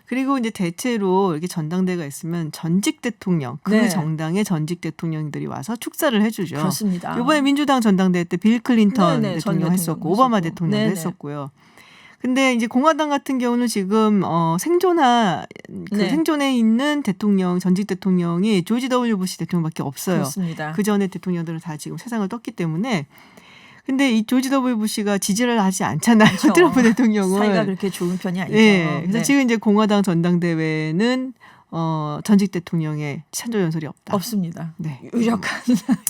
그리고 이제 대체로 이렇게 전당대회가 있으면 전직 대통령 그 네. 정당의 전직 대통령들이 와서 축사를 해주죠. 그렇습니다. 이번에 민주당 전당대회 때 빌 클린턴 네네, 전 대통령 했었고 오바마 했었고. 대통령도 네네. 했었고요. 근데 이제 공화당 같은 경우는 지금 네. 생존에 있는 대통령 전직 대통령이 조지 W 부시 대통령밖에 없어요. 그렇습니다. 그 전에 대통령들은 다 지금 세상을 떴기 때문에 근데 이 조지 W 부시가 지지를 하지 않잖아요. 그렇죠. 트럼프 대통령을. 사이가 그렇게 좋은 편이 아니죠. 네. 그래서 네. 지금 이제 공화당 전당대회는 전직 대통령의 찬조 연설이 없다. 없습니다. 네. 유력한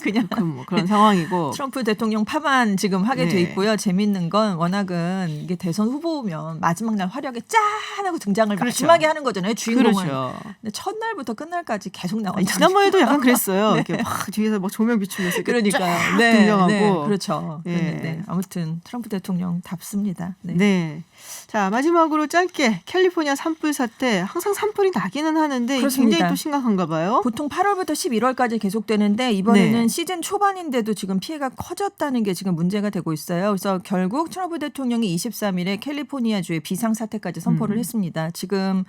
그냥 그런 상황이고. 트럼프 대통령 파만 지금 하게 돼 네. 있고요. 재밌는 건 워낙은 이게 대선 후보면 마지막 날 화려하게 짠 하고 등장을 그렇죠. 마지막에 하는 거잖아요. 주인공은. 그렇죠. 근데 첫날부터 끝날까지 계속 나와요. 지난번에도 약간 그랬어요. 이렇게 막 뒤에서 막 조명 비추면서 이렇게 그러니까요. 쫙 네, 등장하고. 네, 그렇죠. 예. 그랬는데 아무튼 트럼프 대통령답습니다. 네. 네. 자, 마지막으로 짧게 캘리포니아 산불 사태 항상 산불이 나기는 하는데 이게 그렇습니다. 굉장히 또 심각한가 봐요. 보통 8월부터 11월까지 계속되는데 이번에는 네. 시즌 초반인데도 지금 피해가 커졌다는 게 지금 문제가 되고 있어요. 그래서 결국 트럼프 대통령이 23일에 캘리포니아주에 비상사태까지 선포를 했습니다. 지금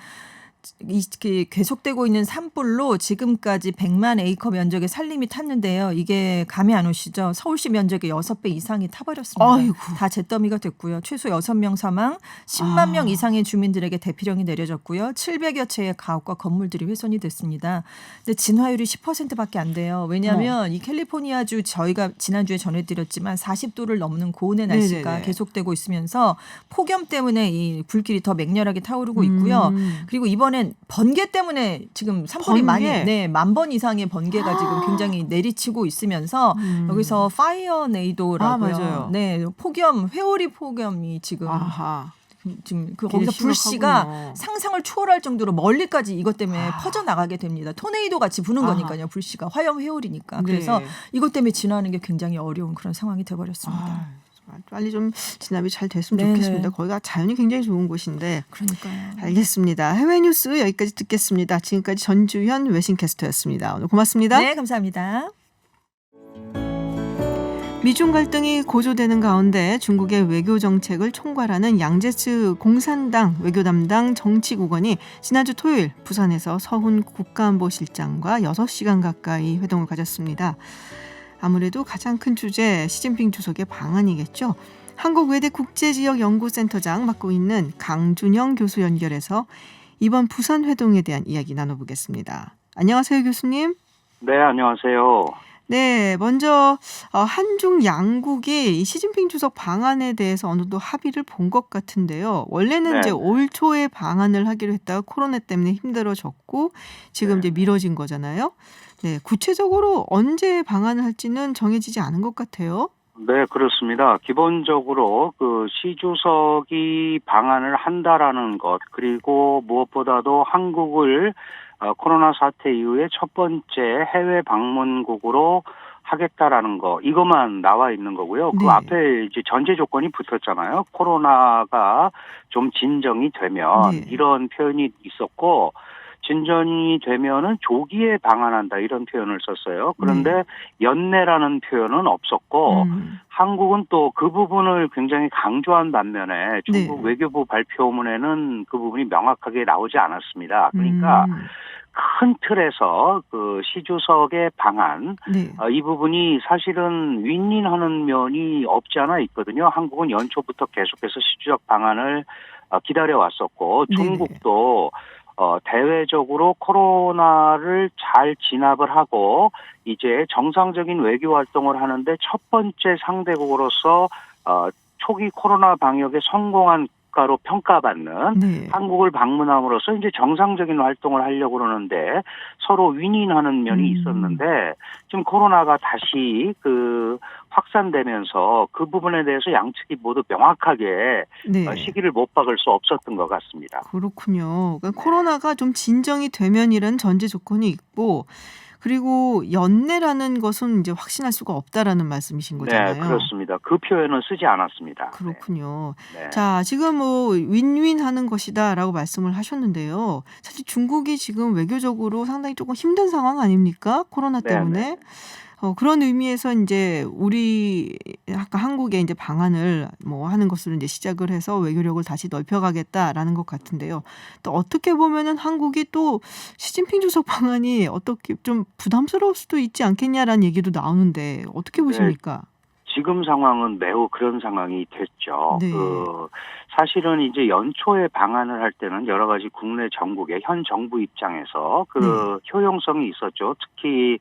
계속되고 있는 산불로 지금까지 100만 에이커 면적의 산림이 탔는데요. 이게 감이 안 오시죠? 서울시 면적의 6배 이상이 타버렸습니다. 아이고. 다 잿더미가 됐고요. 최소 6명 사망, 10만 명 이상의 주민들에게 대피령이 내려졌고요. 700여 채의 가옥과 건물들이 훼손이 됐습니다. 근데 진화율이 10%밖에 안 돼요. 왜냐하면 이 캘리포니아주 저희가 지난주에 전해드렸지만 40도를 넘는 고온의 날씨가 네네네. 계속되고 있으면서 폭염 때문에 이 불길이 더 맹렬하게 타오르고 있고요. 그리고 이번엔 번개 때문에 지금 산불이 많이 네, 10,000번 이상의 번개가 지금 굉장히 내리치고 있으면서 여기서 파이어 네이도라고요. 맞아요. 네, 폭염 회오리 폭염이 지금 아하. 지금 되게 거기서 불씨가 심각하군요. 상상을 초월할 정도로 멀리까지 이것 때문에 아. 퍼져 나가게 됩니다. 토네이도 같이 부는 아하. 거니까요. 불씨가 화염 회오리니까. 네. 그래서 이것 때문에 진화하는 게 굉장히 어려운 그런 상황이 돼버렸습니다. 아, 빨리 좀 진압이 잘 됐으면 네네. 좋겠습니다. 거기가 자연이 굉장히 좋은 곳인데. 그러니까요. 알겠습니다. 해외 뉴스 여기까지 듣겠습니다. 지금까지 전주현 외신캐스터였습니다. 오늘 고맙습니다. 네, 감사합니다. 미중 갈등이 고조되는 가운데 중국의 외교 정책을 총괄하는 양제츠 공산당 외교 담당 정치국원이 지난주 토요일 부산에서 서훈 국가안보실장과 6시간 가까이 회동을 가졌습니다. 아무래도 가장 큰 주제 시진핑 주석의 방한이겠죠. 한국외대 국제지역연구센터장 맡고 있는 강준영 교수 연결해서 이번 부산 회동에 대한 이야기 나눠보겠습니다. 안녕하세요, 교수님. 네, 안녕하세요. 네, 먼저 한중 양국이 이 시진핑 주석 방안에 대해서 어느 정도 합의를 본 것 같은데요. 원래는 네. 이제 올 초에 방안을 하기로 했다가 코로나 때문에 힘들어졌고 지금 이제 미뤄진 거잖아요. 네, 구체적으로 언제 방안을 할지는 정해지지 않은 것 같아요. 네, 그렇습니다. 기본적으로 그 시 주석이 방한을 한다라는 것, 그리고 무엇보다도 한국을 코로나 사태 이후에 첫 번째 해외 방문국으로 하겠다라는 거, 이것만 나와 있는 거고요. 그 네. 앞에 이제 전제 조건이 붙었잖아요. 코로나가 좀 진정이 되면 네. 이런 표현이 있었고, 진전이 되면은 조기에 방한한다 이런 표현을 썼어요. 그런데 연내라는 표현은 없었고 한국은 또 그 부분을 굉장히 강조한 반면에 중국 네. 외교부 발표문에는 그 부분이 명확하게 나오지 않았습니다. 그러니까 큰 틀에서 그 시 주석의 방안 네. 이 부분이 사실은 윈윈하는 면이 없지 않아 있거든요. 한국은 연초부터 계속해서 시 주석 방안을 기다려왔었고 중국도 대외적으로 코로나를 잘 진압을 하고 이제 정상적인 외교 활동을 하는데 첫 번째 상대국으로서 초기 코로나 방역에 성공한 국가로 평가받는 네. 한국을 방문함으로써 이제 정상적인 활동을 하려고 그러는데 서로 윈윈하는 면이 있었는데 지금 코로나가 다시 그 확산되면서 그 부분에 대해서 양측이 모두 명확하게 네. 시기를 못 박을 수 없었던 것 같습니다. 그렇군요. 그러니까 코로나가 좀 진정이 되면이라는 전제 조건이 있고 그리고 연내라는 것은 이제 확신할 수가 없다라는 말씀이신 거잖아요. 네, 그렇습니다. 그 표현은 쓰지 않았습니다. 그렇군요. 네. 자, 지금 뭐 윈윈하는 것이다라고 말씀을 하셨는데요. 사실 중국이 지금 외교적으로 상당히 조금 힘든 상황 아닙니까? 코로나 네, 때문에. 네. 그런 의미에서 이제 우리 아까 한국의 이제 방안을 뭐 하는 것으로 이제 시작을 해서 외교력을 다시 넓혀가겠다라는 것 같은데요. 또 어떻게 보면은 한국이 또 시진핑 주석 방안이 어떻게 좀 부담스러울 수도 있지 않겠냐라는 얘기도 나오는데 어떻게 보십니까? 지금 상황은 매우 그런 상황이 됐죠. 네. 사실은 이제 연초에 방안을 할 때는 여러 가지 국내 정국의 현 정부 입장에서 그 효용성이 있었죠. 특히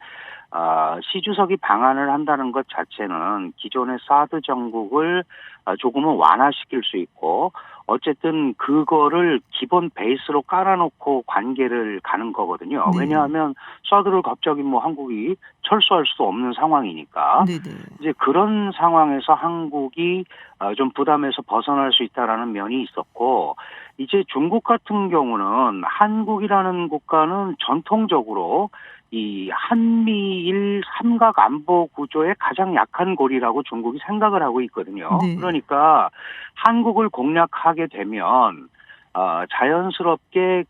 시 주석이 방한을 한다는 것 자체는 기존의 사드 정국을 조금은 완화시킬 수 있고 어쨌든 그거를 기본 베이스로 깔아놓고 관계를 가는 거거든요. 네. 왜냐하면 사드를 갑자기 뭐 한국이 철수할 수도 없는 상황이니까 네네. 이제 그런 상황에서 한국이 좀 부담에서 벗어날 수 있다라는 면이 있었고 이제 중국 같은 경우는 한국이라는 국가는 전통적으로 이 한미일 삼각 안보 구조의 가장 약한 고리라고 중국이 생각을 하고 있거든요. 네. 그러니까 한국을 공략하게 되면 자연스럽게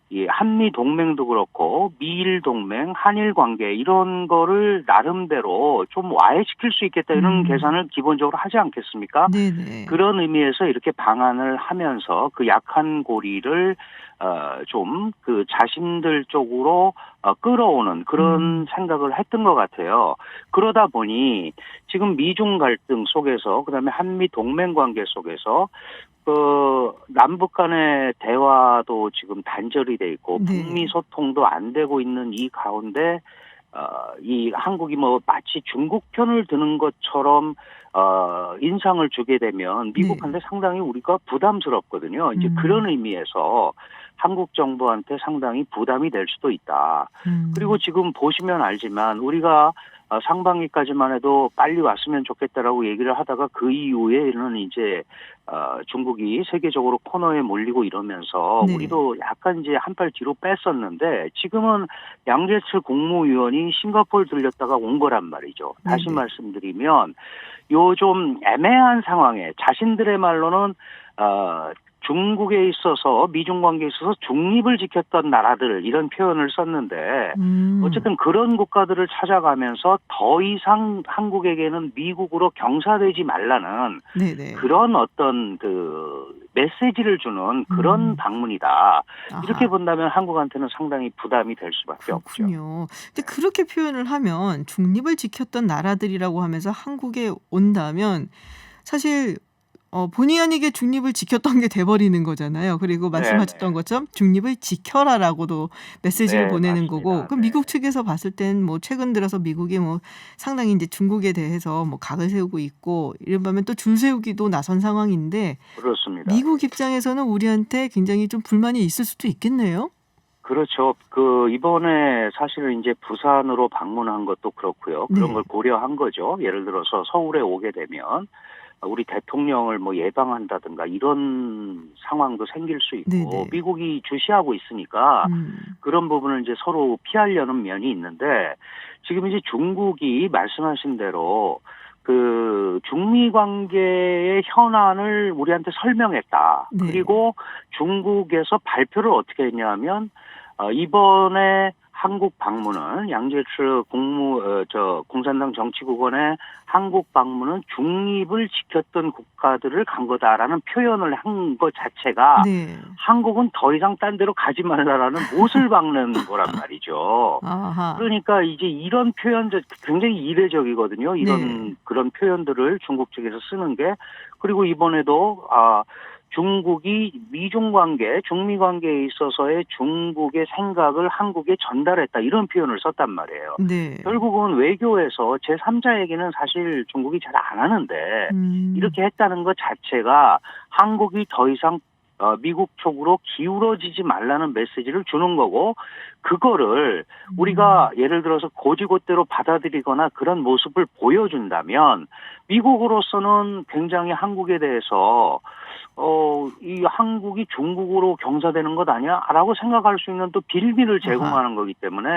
이 한미 동맹도 그렇고 미일 동맹, 한일 관계 이런 거를 나름대로 좀 와해시킬 수 있겠다 이런 계산을 기본적으로 하지 않겠습니까? 네네. 그런 의미에서 이렇게 방안을 하면서 그 약한 고리를 좀 그 자신들 쪽으로 끌어오는 그런 생각을 했던 것 같아요. 그러다 보니 지금 미중 갈등 속에서 그다음에 한미 동맹 관계 속에서 남북 간의 대화도 지금 단절이 돼 있고 네. 북미 소통도 안 되고 있는 이 가운데 이 한국이 뭐 마치 중국 편을 드는 것처럼 인상을 주게 되면 미국한테 상당히 우리가 부담스럽거든요. 이제 그런 의미에서 한국 정부한테 상당히 부담이 될 수도 있다. 그리고 지금 보시면 알지만 우리가 상반기까지만 해도 빨리 왔으면 좋겠다라고 얘기를 하다가 그 이후에는 이제 중국이 세계적으로 코너에 몰리고 이러면서 네. 우리도 약간 이제 한 발 뒤로 뺐었는데 지금은 양재철 국무위원이 싱가포르 들렸다가 온 거란 말이죠. 다시 네네. 말씀드리면 요 좀 애매한 상황에 자신들의 말로는 중국에 있어서 미중 관계에 있어서 중립을 지켰던 나라들 이런 표현을 썼는데 어쨌든 그런 국가들을 찾아가면서 더 이상 한국에게는 미국으로 경사되지 말라는 네네. 그런 어떤 메시지를 주는 그런 방문이다. 이렇게 아하. 본다면 한국한테는 상당히 부담이 될 수밖에 없죠. 그렇군요. 근데 그렇게 표현을 하면 중립을 지켰던 나라들이라고 하면서 한국에 온다면 사실 본의 아니게 중립을 지켰던 게 돼버리는 거잖아요. 그리고 말씀하셨던 네네. 것처럼 중립을 지켜라라고도 메시지를 네, 보내는 맞습니다. 거고, 그럼 네. 미국 측에서 봤을 땐 뭐 최근 들어서 미국이 뭐 상당히 이제 중국에 대해서 뭐 각을 세우고 있고 이러면 또 줄 세우기도 나선 상황인데 그렇습니다. 미국 입장에서는 우리한테 굉장히 좀 불만이 있을 수도 있겠네요. 그렇죠. 이번에 사실은 이제 부산으로 방문한 것도 그렇고요. 그런 네. 걸 고려한 거죠. 예를 들어서 서울에 오게 되면 우리 대통령을 뭐 예방한다든가 이런 상황도 생길 수 있고 네네. 미국이 주시하고 있으니까 음. 그런 부분을 이제 서로 피하려는 면이 있는데 지금 이제 중국이 말씀하신 대로 중미 관계의 현안을 우리한테 설명했다. 네. 그리고 중국에서 발표를 어떻게 했냐면 이번에 한국 방문은 양재철 공산당 정치국원의 한국 방문은 중립을 지켰던 국가들을 간 거다라는 표현을 한 것 자체가 네. 한국은 더 이상 딴 데로 가지 말라라는 못을 박는 거란 말이죠. 아하. 그러니까 이제 이런 표현 굉장히 이례적이거든요. 이런 네. 그런 표현들을 중국 측에서 쓰는 게. 그리고 이번에도 중국이 미중 관계, 중미 관계에 있어서의 중국의 생각을 한국에 전달했다 이런 표현을 썼단 말이에요. 네. 결국은 외교에서 제3자 얘기는 사실 중국이 잘 안 하는데 이렇게 했다는 것 자체가 한국이 더 이상 미국 쪽으로 기울어지지 말라는 메시지를 주는 거고 그거를 우리가 예를 들어서 고지고대로 받아들이거나 그런 모습을 보여준다면 미국으로서는 굉장히 한국에 대해서 이 한국이 중국으로 경사되는 것 아니야라고 생각할 수 있는 또 빌미를 제공하는 거기 때문에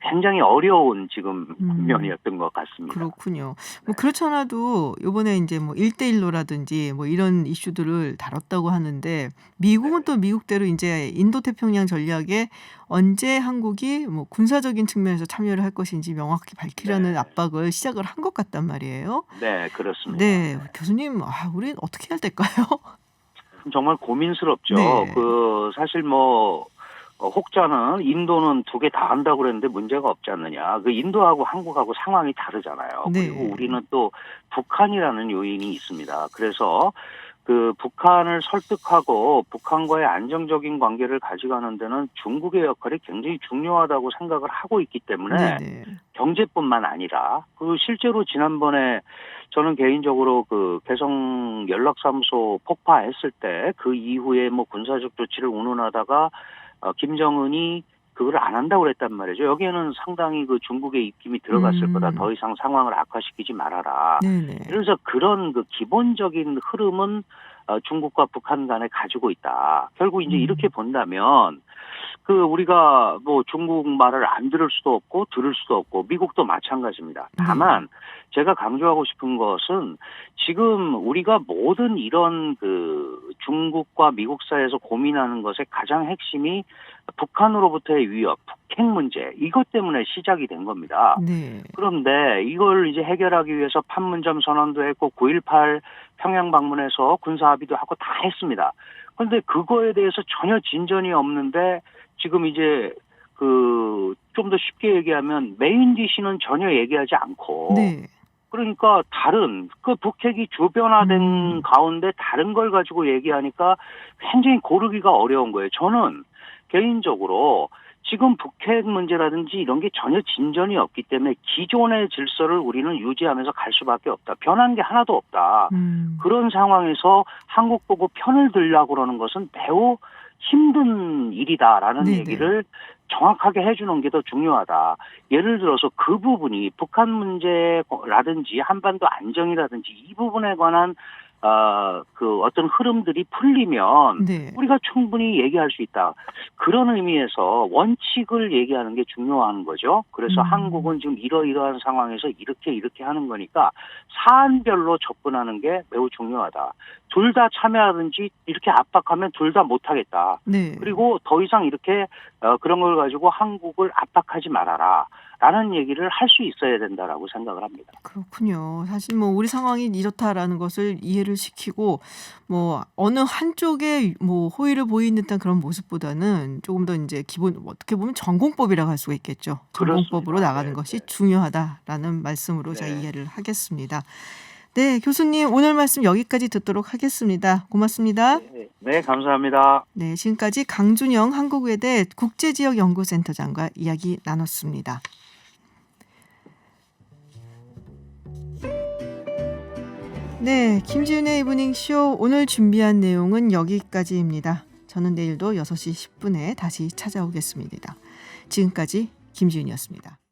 굉장히 어려운 지금 국면이었던 것 같습니다. 그렇군요. 뭐 그렇잖아도 요번에 이제 뭐 1대1로라든지 뭐 이런 이슈들을 다뤘다고 하는데 미국은 또 미국대로 이제 인도태평양 전략에 언제 한국이 뭐 군사적인 측면에서 참여를 할 것인지 명확히 밝히려는 압박을 시작을 한 것 같단 말이에요. 네, 그렇습니다. 네, 교수님, 우린 어떻게 해야 될까요? 정말 고민스럽죠. 네. 사실 혹자는 인도는 두 개 다 한다고 그랬는데 문제가 없지 않느냐. 인도하고 한국하고 상황이 다르잖아요. 네. 그리고 우리는 또 북한이라는 요인이 있습니다. 그래서 그 북한을 설득하고 북한과의 안정적인 관계를 가져가는 데는 중국의 역할이 굉장히 중요하다고 생각을 하고 있기 때문에 네네. 경제뿐만 아니라 그 실제로 지난번에 저는 개인적으로 그 개성 연락사무소 폭파했을 때 그 이후에 뭐 군사적 조치를 운운하다가 김정은이 그걸 안 한다고 그랬단 말이죠. 여기에는 상당히 그 중국의 입김이 들어갔을 거다. 더 이상 상황을 악화시키지 말아라. 네네. 그래서 그런 그 기본적인 흐름은 중국과 북한 간에 가지고 있다. 결국 이제 이렇게 본다면 그 우리가 뭐 중국 말을 안 들을 수도 없고 들을 수도 없고 미국도 마찬가지입니다. 다만 제가 강조하고 싶은 것은 지금 우리가 모든 이런 그 중국과 미국 사이에서 고민하는 것의 가장 핵심이 북한으로부터의 위협, 북핵 문제 이것 때문에 시작이 된 겁니다. 네. 그런데 이걸 이제 해결하기 위해서 판문점 선언도 했고 9.18 평양 방문해서 군사 합의도 하고 다 했습니다. 그런데 그거에 대해서 전혀 진전이 없는데 지금 이제 그 좀 더 쉽게 얘기하면 메인 디시는 전혀 얘기하지 않고 네. 그러니까 다른 그 북핵이 주변화된 가운데 다른 걸 가지고 얘기하니까 굉장히 고르기가 어려운 거예요. 저는 개인적으로 지금 북핵 문제라든지 이런 게 전혀 진전이 없기 때문에 기존의 질서를 우리는 유지하면서 갈 수밖에 없다. 변한 게 하나도 없다. 그런 상황에서 한국 보고 편을 들려고 그러는 것은 매우 힘든 일이다라는 네네. 얘기를 정확하게 해주는 게 더 중요하다. 예를 들어서 그 부분이 북한 문제라든지 한반도 안정이라든지 이 부분에 관한 그 어떤 흐름들이 풀리면 네. 우리가 충분히 얘기할 수 있다. 그런 의미에서 원칙을 얘기하는 게 중요한 거죠. 그래서 한국은 지금 이러이러한 상황에서 이렇게 하는 거니까 사안별로 접근하는 게 매우 중요하다. 둘 다 참여하든지 이렇게 압박하면 둘 다 못하겠다. 네. 그리고 더 이상 이렇게 그런 걸 가지고 한국을 압박하지 말아라. 라는 얘기를 할 수 있어야 된다라고 생각을 합니다. 그렇군요. 사실 뭐 우리 상황이 이렇다라는 것을 이해를 시키고 뭐 어느 한쪽에 뭐 호의를 보이는 듯한 그런 모습보다는 조금 더 이제 기본 어떻게 보면 전공법이라고 할 수가 있겠죠. 전공법으로 그렇습니다. 나가는 네, 것이 중요하다라는 말씀으로 제가 네. 이해를 하겠습니다. 네, 교수님 오늘 말씀 여기까지 듣도록 하겠습니다. 고맙습니다. 네, 감사합니다. 네, 지금까지 강준영 한국외대 국제지역연구센터장과 이야기 나눴습니다. 네, 김지윤의 이브닝쇼 오늘 준비한 내용은 여기까지입니다. 저는 내일도 6시 10분에 다시 찾아오겠습니다. 지금까지 김지윤이었습니다.